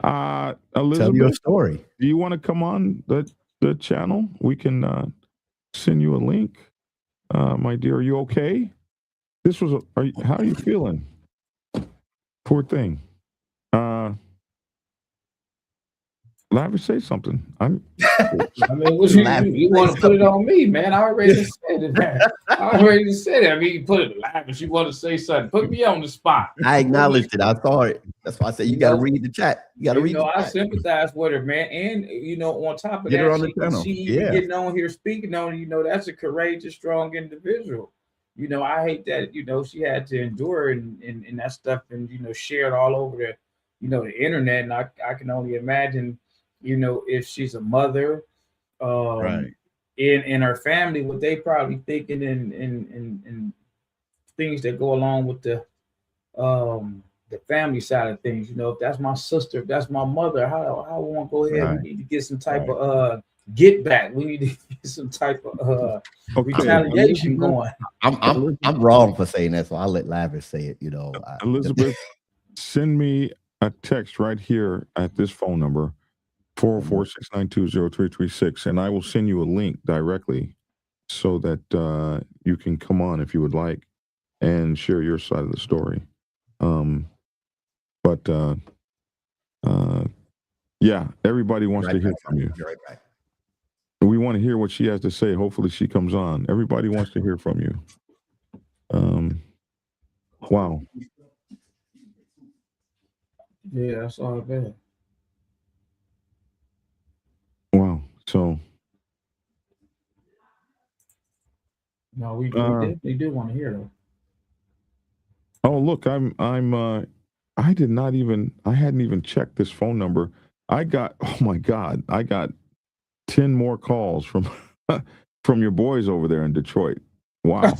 Elizabeth, tell your story. Do you want to come on the channel? We can send you a link. My dear, are you okay? How are you feeling? Poor thing. Lavish, say something. I mean, what you want to put it on me, man? I already said it, man. I already said it. I mean, you put it Lavish. You want to say something? Put me on the spot. I acknowledged it. I saw it. That's why I said you got to read the chat. You got to read. I sympathize with her, man. And on top of that, she getting on here speaking on. That's a courageous, strong individual. I hate that. She had to endure and that stuff, and share it all over the internet. And I can only imagine. If she's a mother, right, in her family, what they probably thinking and things that go along with the family side of things. If that's my sister, if that's my mother, how I want to go ahead. Right. We need to get some type of get back. We need to get some type of retaliation going. I'm wrong for saying that, so I'll let Lavish say it. Elizabeth, send me a text right here at this phone number. 404-692-0336, and I will send you a link directly so that you can come on if you would like and share your side of the story. Yeah, everybody wants to hear from you. Right back. We want to hear what she has to say. Hopefully she comes on. Everybody wants to hear from you. Wow. Yeah, that's all bad. Wow. So no, we definitely do want to hear though. Oh, look, I hadn't even checked this phone number. I got 10 more calls from your boys over there in Detroit. Wow.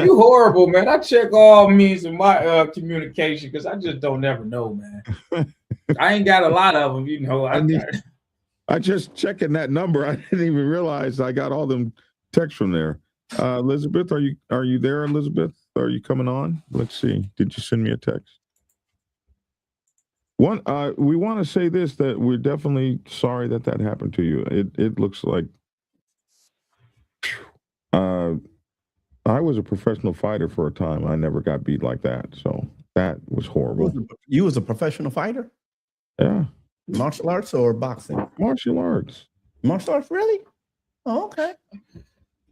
You horrible, man. I check all means of my communication because I just don't never know, man. I ain't got a lot of them, I just checking that number. I didn't even realize I got all them texts from there. Elizabeth, are you there, Elizabeth? Are you coming on? Let's see. Did you send me a text? We want to say this, that we're definitely sorry that happened to you. It looks like I was a professional fighter for a time. I never got beat like that. So that was horrible. You was a professional fighter? Yeah. Martial arts or boxing? Martial arts. Martial arts, really? Oh, okay.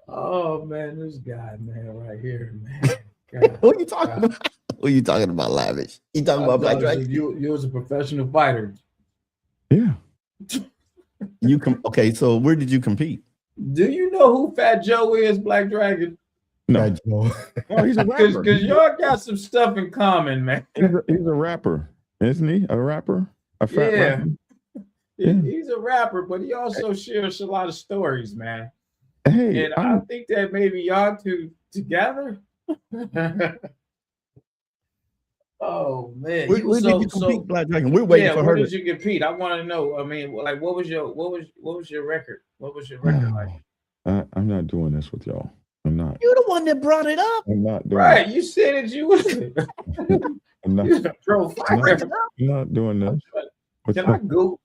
Oh man, this guy, man, right here, man. God, what are you talking about? What are you talking about, Lavish? You talking about Black Dragon? You was a professional fighter. Yeah. Okay, so where did you compete? Do you know who Fat Joe is, Black Dragon? No. Fat Joe. Oh, he's a rapper. Because y'all got some stuff in common, man. He's a rapper, isn't he? A rapper? A fat rapper? Yeah. He's a rapper, but he also shares a lot of stories, man. Hey, and I think that maybe y'all two together. Oh man, where did you compete, Black Dragon? We're waiting for her. Where did you compete? I want to know. I mean, like, what was your record? What was your record like? I'm not doing this with y'all. I'm not. You're the one that brought it up. I'm not doing right. You said it. You was. I'm not. I'm not doing this. Can I Google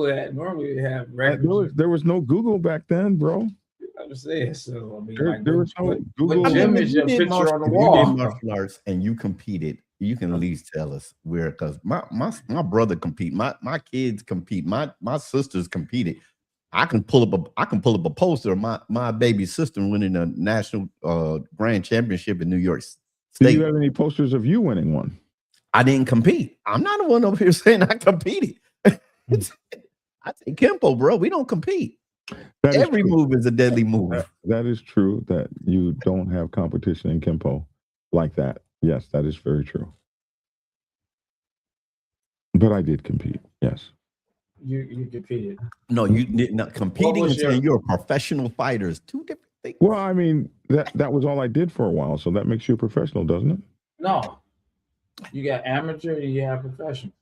that? Normally they have records. There was no Google back then, bro. I'm saying so. I mean, there was no Google. If you did martial arts and you competed, you can at least tell us where. Because my brother compete, my kids compete, my sisters competed. I can pull up a poster of my baby sister winning a national grand championship in New York State. Do you have any posters of you winning one? I didn't compete. I'm not the one over here saying I competed. I say Kempo, bro. We don't compete. Every move is a deadly move. That is true that you don't have competition in Kempo like that. Yes, that is very true. But I did compete. Yes. You competed. No, you did not. Competing and saying you're a professional fighter is two different things. Well, I mean, that was all I did for a while, so that makes you a professional, doesn't it? No. You got amateur and you have professional.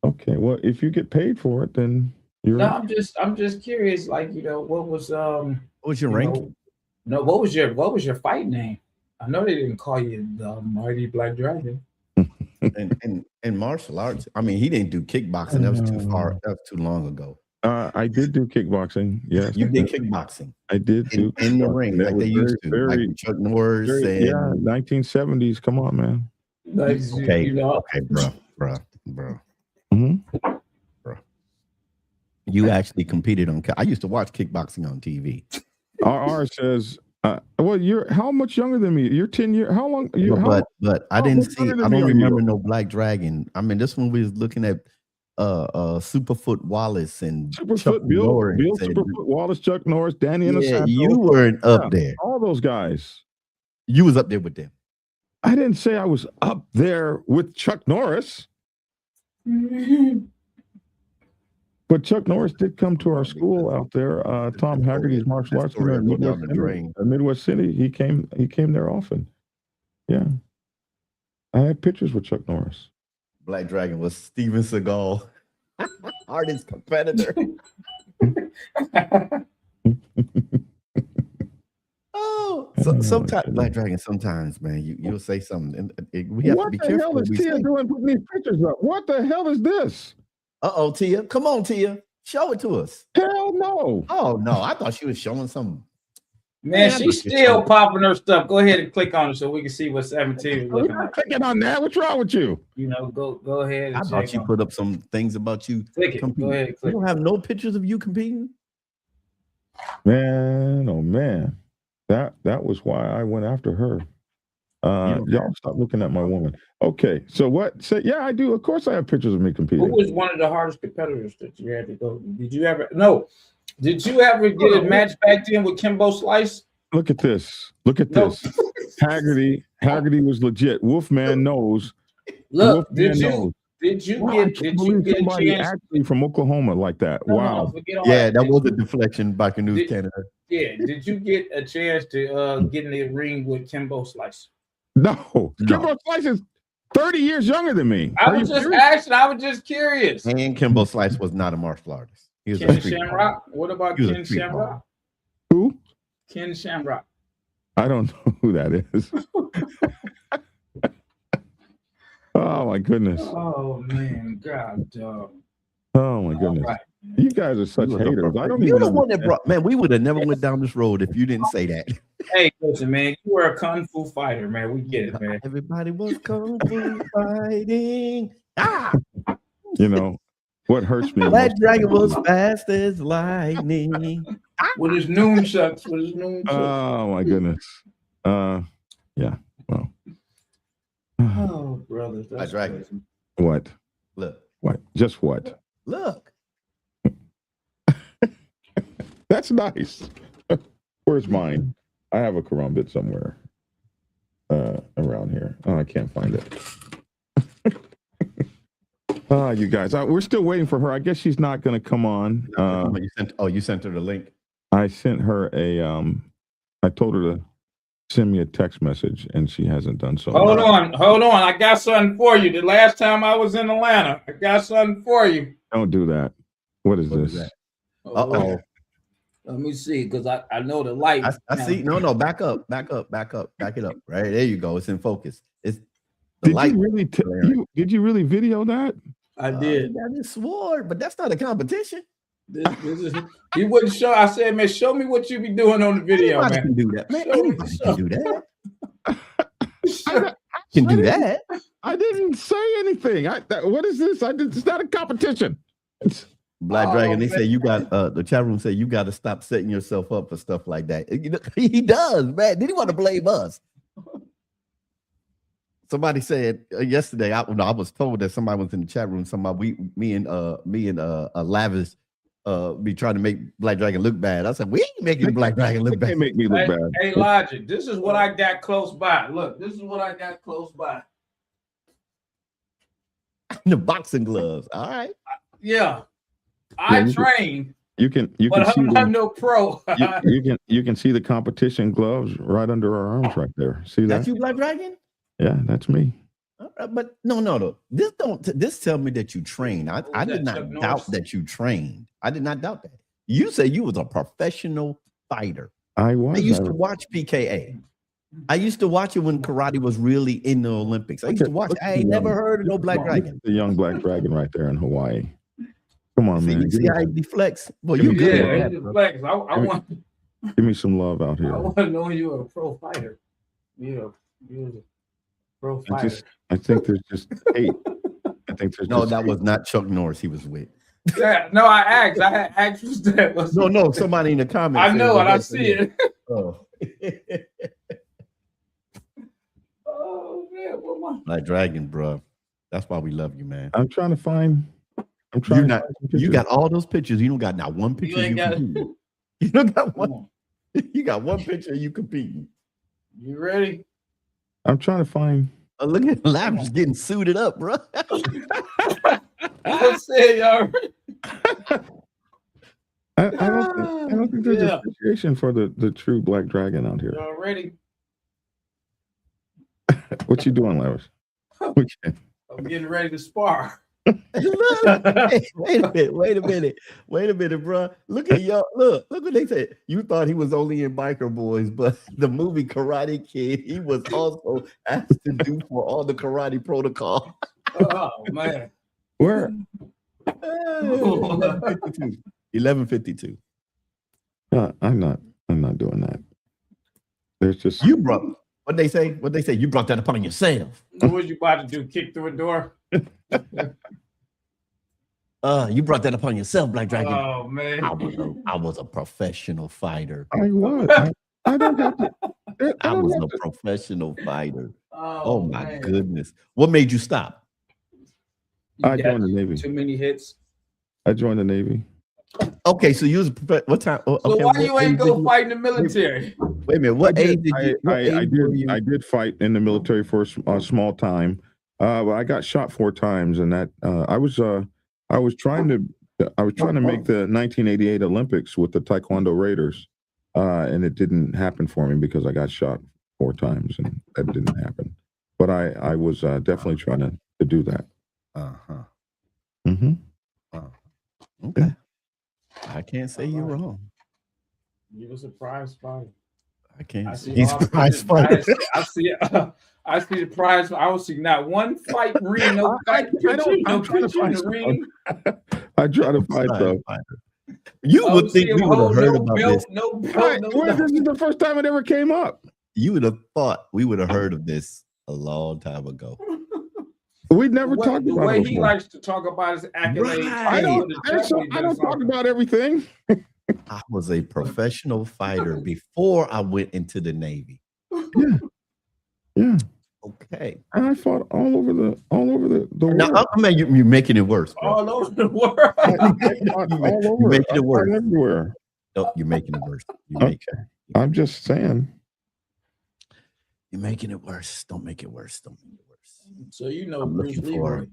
Okay, well, if you get paid for it, then you're. No, I'm just curious. Like, what was your rank? What was your fight name? I know they didn't call you the Mighty Black Dragon. and martial arts. I mean, he didn't do kickboxing. That was too far. That was too long ago. I did do kickboxing. Yes, you did kickboxing. I did do in the ring like they used to. Like Chuck Norris. Yeah, 1970s. Come on, man. Okay, okay, bro. Mm-hmm. You actually competed on. I used to watch kickboxing on TV. RR says, well, you're how much younger than me? You're 10 years. How long? But I didn't see. I don't remember no Black Dragon. I mean, this one we was looking at Superfoot Wallace and Superfoot Bill Superfoot Wallace, Chuck Norris, Danny Inosanto. You weren't up there. All those guys. You was up there with them. I didn't say I was up there with Chuck Norris. But Chuck Norris did come to our school out there. Tom Haggerty's martial arts center in Midwest City. He came there often. Yeah. I had pictures with Chuck Norris. Black Dragon was Steven Seagal, hardest competitor. Sometimes Black Dragon. Sometimes, man, you'll say something. We have to be careful. What the hell is Tia doing putting these pictures up? What the hell is this? Tia, come on, Tia, show it to us. Hell no! Oh no, I thought she was showing some. Man, she's still popping her stuff. Go ahead and click on it so we can see what 17 is looking like. Clicking on that. What's wrong with you? Go ahead. And I thought you put up some things about you. Click it. Go ahead. You don't have no pictures of you competing. Man, oh man, that was why I went after her. Y'all stop looking at my woman. Okay, so what? Yeah, I do. Of course, I have pictures of me competing. Who was one of the hardest competitors that you had to go? Did you ever? No. Did you ever get a match back then with Kimbo Slice? Look at this. Look at this. Haggerty was legit. Wolfman knows. Look, did you get a chance actually from Oklahoma like that? Wow. Yeah, that was a deflection by Canoes Canada. Yeah, did you get a chance to get in the ring with Kimbo Slice? No. Kimbo Slice is 30 years younger than me. I was just curious. And Kimbo Slice was not a martial artist. He was Ken Shamrock. What about Ken Shamrock? Who? Ken Shamrock. I don't know who that is. Oh my goodness. Oh man, God. Oh my goodness. Right. You guys are such haters. I don't even know. One that brought, man, we would have never went down this road if you didn't say that. Hey, listen, man, you were a kung fu fighter, man. We get it, man. Everybody was kung fu fighting. You know what hurts me? Black Dragon was fast as lightning. With his noon shucks. Oh my goodness. Yeah. Well. Oh, brothers. That's crazy. What? Look. What? Just what? Look. That's nice. Where's mine? I have a karambit somewhere around here. Oh, I can't find it. You guys, we're still waiting for her. I guess she's not going to come on. You sent her the link. I sent her I told her to send me a text message, and she hasn't done so. Hold on. I got something for you. The last time I was in Atlanta, I got something for you. Don't do that. What is this? Uh-oh. Let me see, because I know the light. I see. No, back up. Back it up. Right there you go. It's in focus. It's the light. Did you really video that? I did. That is sword, but that's not a competition. This is you wouldn't show. I said, man, show me what you be doing on the video, Anybody man. Can do that, man. Anybody can do that. Can do that. I didn't say anything. What is this? It's not a competition. Black Dragon, they say you got the chat room say you got to stop setting yourself up for stuff like that. He does, man. Did he want to blame us? Somebody said yesterday. I was told that somebody was in the chat room. Me and Lavish be trying to make Black Dragon look bad. I said we ain't making Black Dragon look bad. Make me look bad. Hey, Logic, this is what I got close by. Look, this is what I got close by. The boxing gloves. All right. Yeah. I train. You can but see I'm no pro. you can see the competition gloves right under our arms right there. See that? That's you, Black Dragon? Yeah, that's me. But no. This tell me that you train. I did not doubt that you trained. I did not doubt that. You say you was a professional fighter. I used to watch PKA. I used to watch it when karate was really in the Olympics. I used to watch it. I ain't never heard of no Black Dragon. The young Black Dragon right there in Hawaii. Come on, man. You see how he deflects? Well, you good. Yeah, deflects. I want. Give me some love out here. I want to know you're a pro fighter. You're a pro fighter. I think there's just hate. I think there's that was not Chuck Norris he was with. Yeah, no, I asked. I had asked who's that. No, somebody in the comments. I know, and I see it. Oh. Oh man, what my Black Dragon, bro. That's why we love you, man. I'm trying to find. You got all those pictures. You don't got not one picture. You don't got one. You got one picture. You competing. You ready? I'm trying to find. Oh, look at Lavish getting suited up, bro. I said y'all. I don't think there's appreciation for the true Black Dragon out here. Y'all ready? What you doing, Lavish? Okay. I'm getting ready to spar. Hey, wait a minute, bro. Look at y'all. Look what they said. You thought he was only in Biker Boys, but the movie Karate Kid, he was also asked to do for all the karate protocol. Oh man. Where? 11:52. I'm not doing that. There's just you brought what they say. You brought that upon yourself. What was you about to do? Kick through a door? You brought that upon yourself, Black Dragon. Oh man. I was a professional fighter. I was. I don't have to. I was a professional fighter. Oh my man. goodness. What made you stop? I joined the Navy. Too many hits. I joined the Navy. Okay, so you was what time? So okay, why you ain't go fight in the military? Wait a minute. What age did you? I did fight in the military for a small time. But I got shot 4 times, and that I was trying to make the 1988 Olympics with the Taekwondo Raiders, and it didn't happen for me because I got shot 4 times, and that didn't happen. But I was definitely trying to do that. Mm-hmm. Okay. I can't say you're wrong. You was a prize fighter. I can't. He's a prize fighter. I see the prize. I don't see not one fight ring. No fight. No picture in the ring. I try to fight though. You would think we would have heard about this. This is the first time it ever came up. You would have thought we would have heard of this a long time ago. We never talked about the way it he likes to talk about his accolades. Right. I don't talk about everything. I was a professional fighter before I went into the Navy. Yeah. Okay. And I fought all over the world. Now, I mean, you're making it worse, bro. All over the world. You're making it worse. Everywhere. No, you're making it worse. I'm just saying. You're making it worse. Don't make it worse. Don't make it worse. So you know, I'm looking for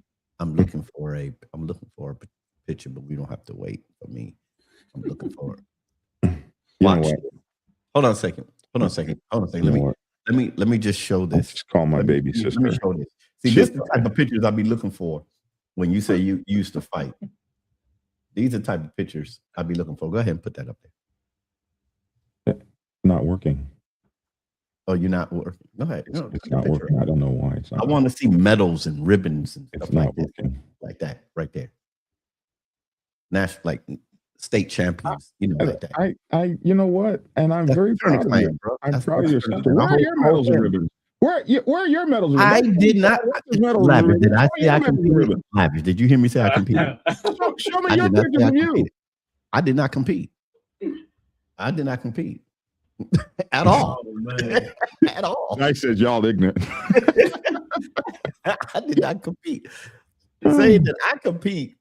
a picture, but we don't have to wait for me. I'm looking for it. Watch. Hold on a second. Let me just show this. Just call my baby sister. Let me show this. See, this is the type of pictures I'll be looking for when you say you used to fight. These are the type of pictures I'll be looking for. Go ahead and put that up there. Not working. Oh, you're not working. Go ahead. No, it's not working. I don't know why. It's not I want to see medals and ribbons and stuff like this, like that, right there. National, like state champions, like that. I you know what? And I'm very proud of you. Bro. I'm proud of your sister. Where are your medals and ribbons? Where are your medals and ribbons? I did not. Lavish, did I say I competed? Lavish, did you hear me say I competed? Show me your pictures of you. I did not compete. At all. At all. I said y'all ignorant. I did not compete. Saying that I compete,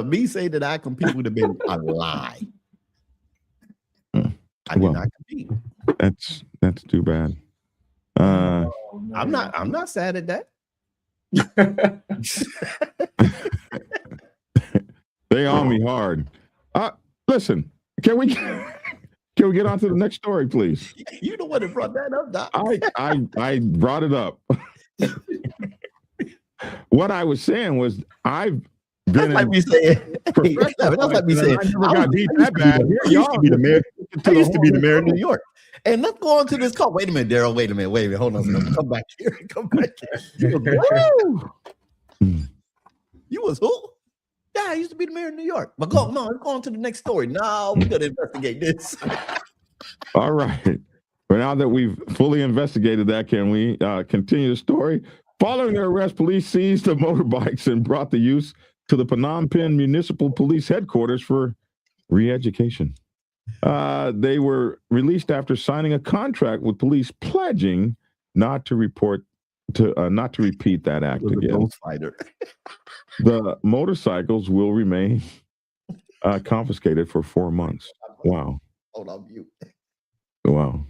me saying that I compete would have been a lie. I did not compete. That's too bad. I'm not sad at that. They on me hard. Listen, can we get on to the next story, please? You the one that brought that up, Doc. I brought it up. What I was saying was I've been like me saying. That's like me saying. I never got beat that bad. I used to be the mayor. I used to be the mayor of New York. And let's go on to this call. Wait a minute, Daryl. Wait a minute. Hold on. Come back here. You was who? Yeah, I used to be the mayor of New York. But let's go on to the next story. No, we got to investigate this. All right. But now that we've fully investigated that, can we continue the story? Following their arrest, police seized the motorbikes and brought the youths to the Phnom Penh Municipal Police Headquarters for re-education. They were released after signing a contract with police pledging not to repeat that act again. The motorcycles will remain confiscated for 4 months. Wow. Hold on, mute. Wow.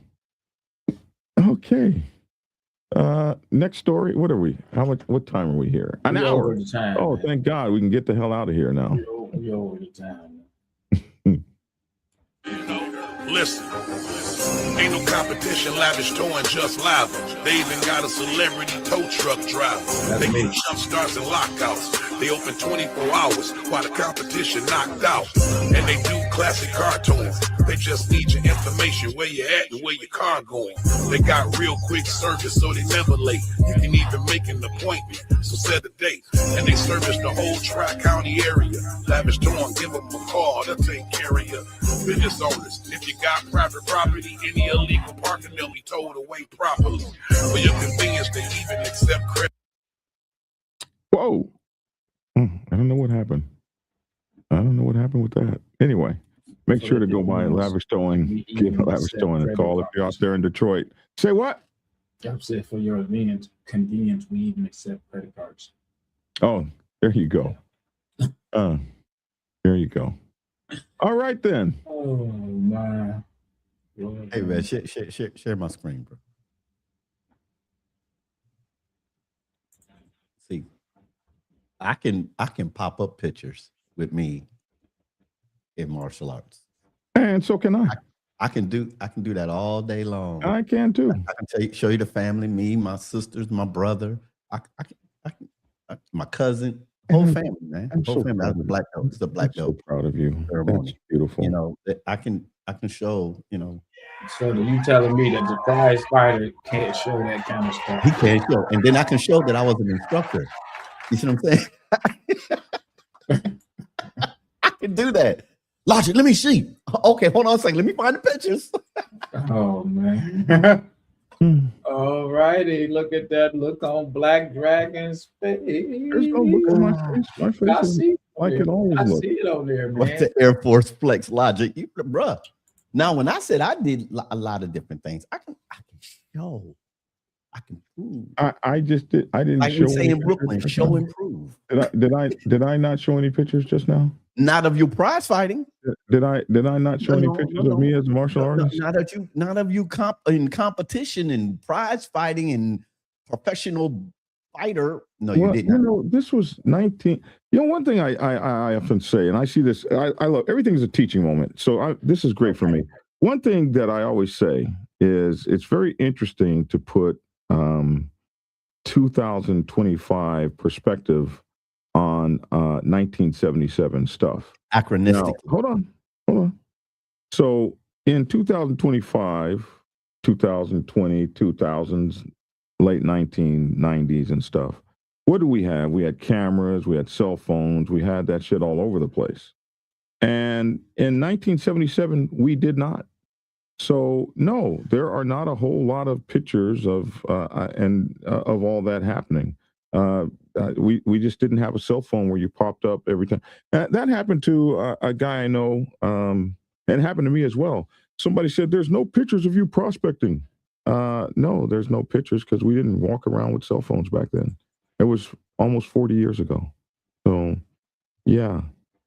Okay. Next story. What are we? What time are we here? An hour. Over the time, oh, man. Thank God. We can get the hell out of here now. We're over the time. Listen, ain't no competition, lavish towing, just lava. They even got a celebrity tow truck driver. They do jump starts and lockouts. They open 24 hours while the competition knocked out. And they do classic car towing. They just need your information, where you at and where your car going. They got real quick service, so they never late. You can even make an appointment, so set a date. And they service the whole Tri-County area. Lavish towing, give them a call, they'll take care of you. Business owners, if you got private property, any illegal parking, they'll be towed away properly. For your convenience, they even accept credit. Whoa. I don't know what happened. I don't know what happened with that. Anyway, make sure to go by Lavish Towing. Give Lavish Towing a call if you're out there in Detroit. Say what? I'm saying for your convenience, we even accept credit cards. Oh, there you go. There you go. All right then. Oh my. Hey man, share my screen, bro. See, I can pop up pictures with me in martial arts, and so can I. I can do that all day long. I can too. I can show you the family, me, my sisters, my brother, I can my cousin. Whole family, man. I'm Whole so family. proud The black belt. It's the black belt. So proud of you. Ceremony. That's beautiful. You know, I can show, you know. So you telling me that the prize fighter can't show that kind of stuff? He can't show. And then I can show that I was an instructor. You see what I'm saying? I can do that. Logic, let me see. Okay, hold on a second. Let me find the pictures. Oh man. All righty, look at that look on Black Dragon's face. There's no look on my face. My face I see like it always I looks. see it on there, man. What's the Air Force Flex Logic? Bruh. Now, when I said I did a lot of different things, I can show. I can prove. I just did. I didn't like show. we say in any Brooklyn, pictures. show and prove. Did I not show any pictures just now? Not of you prize fighting. Did I not show any pictures of me as a martial artist? Not of you in competition and prize fighting and professional fighter. No, you didn't. You know, this was 19. You know, one thing I often say, and I see this. I love everything is a teaching moment. So this is great for me. One thing that I always say is it's very interesting to put 2025 perspective on 1977 stuff. Acronistic. Now, hold on. So in 2025, 2020, 2000s, late 1990s and stuff, what do we have? We had cameras, we had cell phones, we had that shit all over the place. And in 1977, we did not. So no, there are not a whole lot of pictures of of all that happening. We just didn't have a cell phone where you popped up every time. That happened to a guy I know, and it happened to me as well. Somebody said, "There's no pictures of you prospecting." No, there's no pictures because we didn't walk around with cell phones back then. It was almost 40 years ago. So, yeah,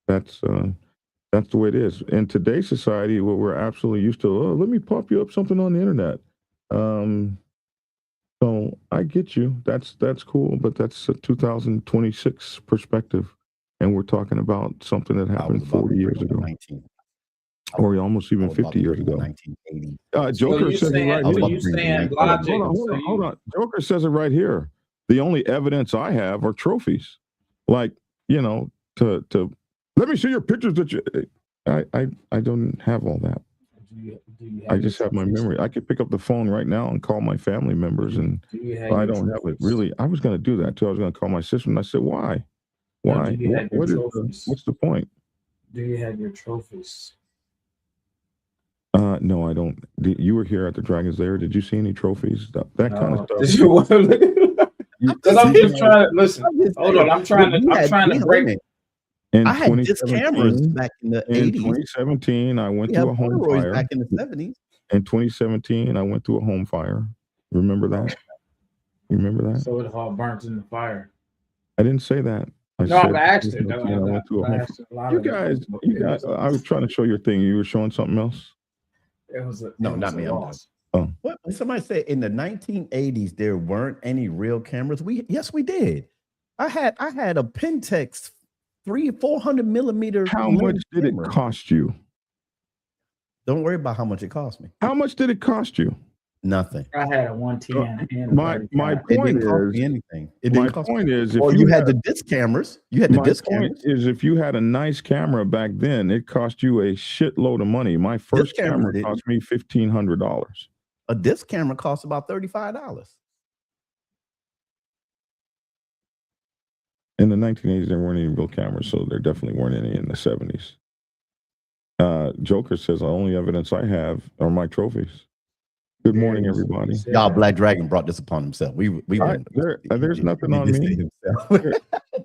that's the way it is. In today's society, what we're absolutely used to, let me pop you up something on the internet. So I get you. That's cool, but that's a 2026 perspective, and we're talking about something that happened 40 years ago, or almost even 50 years ago. 1980. Joker says it right here. You saying logic? Hold on. Joker says it right here. The only evidence I have are trophies, like to let me see your pictures that you. I don't have all that. I just have my memory. I could pick up the phone right now and call my family members, and I don't have it really. I was going to do that too. I was going to call my sister, and I said, "Why? Why? What's the point?" Do you have your trophies? No, I don't. You were here at the Dragon's Lair. Did you see any trophies? That kind of stuff. Because I'm just trying to listen. Hold on, I'm trying to break. I had disc cameras back in the 80s. In 2017, I went through a home fire. Back in the 70s. In 2017, I went through a home fire. Remember that? You remember that? So it all burnt in the fire. I didn't say that. I'm asking. You guys, I was trying to show your thing. You were showing something else? Not me. Oh. What somebody said in the 1980s there weren't any real cameras. Yes, we did. I had a Pentax 300-400 millimeter. How much did it cost you? Don't worry about how much it cost me. How much did it cost you? Nothing. I had a 110. My point is anything. My point is, if you had the disc cameras, if you had a nice camera back then, it cost you a shitload of money. My first camera cost me $1,500. A disc camera costs about $35. In the 1980s, there weren't any real cameras, so there definitely weren't any in the 70s. Joker says, the only evidence I have are my trophies. Good morning, everybody. Y'all, Black Dragon brought this upon himself. There's nothing on me.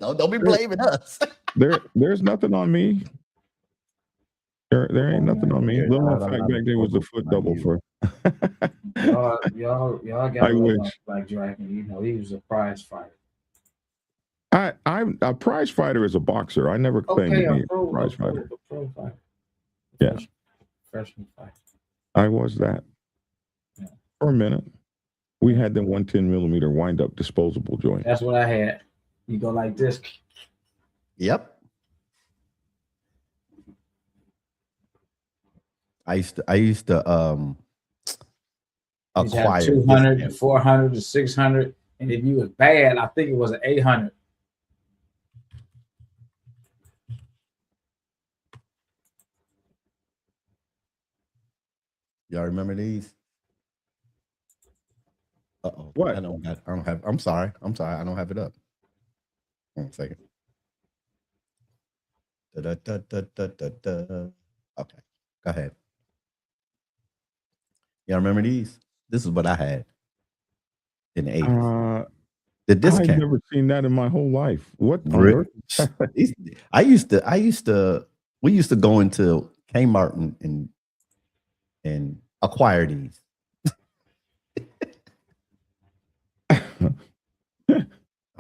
Don't be blaming us. There's nothing on me. There ain't nothing on me. Little fact back there was a foot double for. y'all got Black Dragon. You know, he was a prize fighter. I'm a prize fighter as a boxer. I never claimed to be a prize fighter. Pro fighter. Yeah. Freshman fighter. I was that. For a minute. We had the 110 millimeter wind up disposable joint. That's what I had. You go like this. Yep. I used to acquire 200 to 400 to 600, and if you was bad, I think it was an 800. Y'all remember these? Uh-oh. What? I don't have. I'm sorry. I don't have it up. One second. Okay. Go ahead. Y'all remember these? This is what I had in the 80s. The discount. I've never seen that in my whole life. What? Really? We used to go into Kmart and acquire these.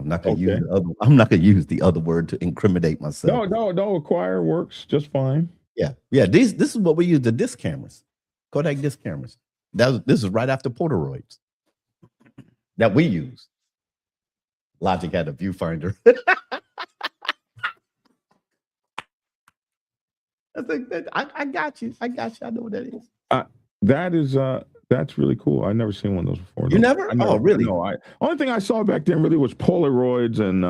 I'm not gonna use the other word to incriminate myself. No, acquire works just fine. Yeah. This is what we use, the disc cameras, Kodak disc cameras. This is right after Polaroids that we use. Logic had a viewfinder. I think that I got you. I know what that is. That's really cool. I've never seen one of those before. You never? Oh, really? No. Only thing I saw back then really was Polaroids, and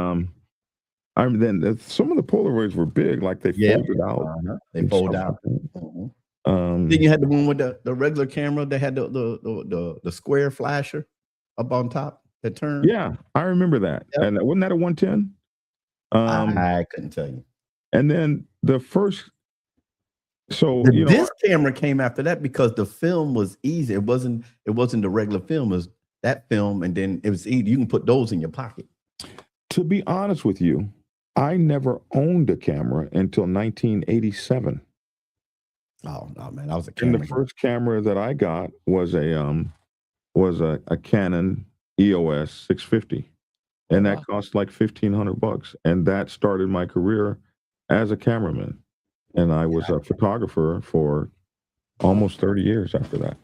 then some of the Polaroids were big, like they folded out. They fold out. Then you had the one with the regular camera. They had the square flasher up on top that turned. Yeah, I remember that. Yep. And wasn't that a 110? I couldn't tell you. And then the first. So this camera came after that because the film was easy. It wasn't the regular film. It was that film, and then it was easy. You can put those in your pocket. To be honest with you, I never owned a camera until 1987. Oh no, man! I was a camera. And the first camera that I got was a Canon EOS 650, and that cost like $1,500, and that started my career as a cameraman. And I was a photographer for almost 30 years after that.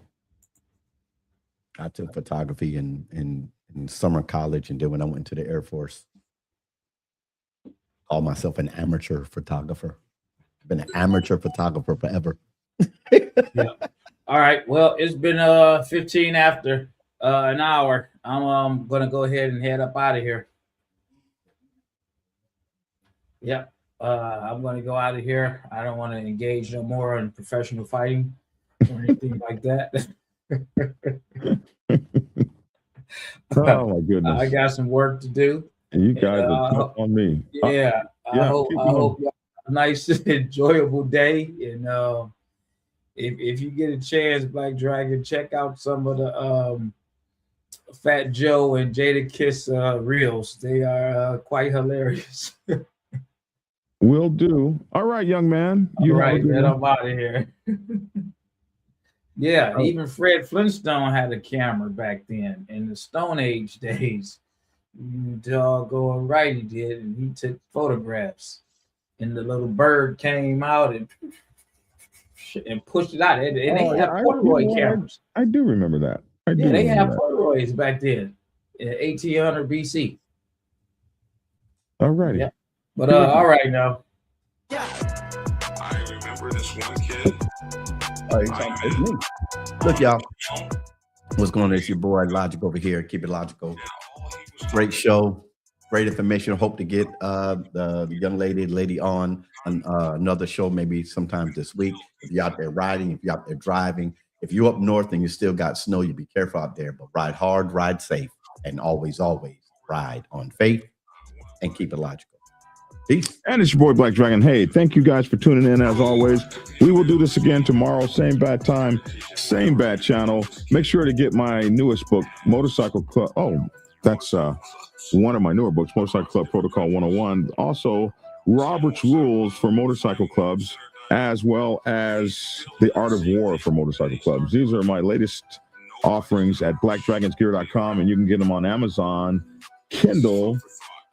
I took photography in summer college, and then when I went to the Air Force, called myself an amateur photographer. I've been an amateur photographer forever. Yeah. All right. Well, it's been 15 after an hour. I'm gonna go ahead and head up out of here. Yep. I'm going to go out of here. I don't want to engage no more in professional fighting or anything like that. Oh my goodness! I got some work to do. And you guys are tough on me. Yeah, I hope you have a nice, enjoyable day. And if you get a chance, Black Dragon, check out some of the Fat Joe and Jada Kiss reels. They are quite hilarious. Will do. All right, young man. All right, man. I'm out of here. Yeah, Oh. even Fred Flintstone had a camera back then in the Stone Age days. You doggone right he did, and he took photographs. And the little bird came out and pushed it out. And they had Polaroid cameras. I do remember that. They had Polaroids back then in 1800 BC. All righty. Yeah. But all right now. I remember this one kid. Look, y'all. What's going on? It's your boy Logic over here. Keep it logical. Great show. Great information. Hope to get the young lady on another show maybe sometime this week. If you're out there riding, if you're out there driving, if you're up north and you still got snow, you be careful out there. But ride hard, ride safe, and always ride on faith and keep it logical. Peace. And it's your boy Black Dragon. Hey, thank you guys for tuning in as always. We will do this again tomorrow, same bad time, same bad channel. Make sure to get my newest book, Motorcycle Club. Oh, that's one of my newer books, Motorcycle Club Protocol 101. Also, Robert's Rules for Motorcycle Clubs, as well as The Art of War for Motorcycle Clubs. These are my latest offerings at blackdragonsgear.com, and you can get them on Amazon, Kindle,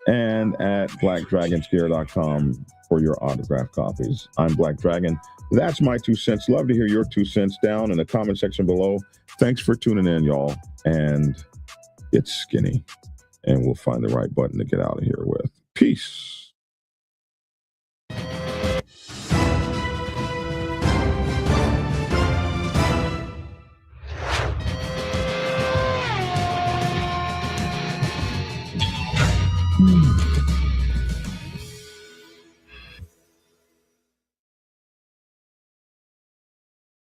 and at blackdragonsgear.com for your autographed copies. I'm Black Dragon. That's my 2 cents. Love to hear your 2 cents down in the comment section below. Thanks for tuning in, y'all. And it's skinny. And we'll find the right button to get out of here with. Peace.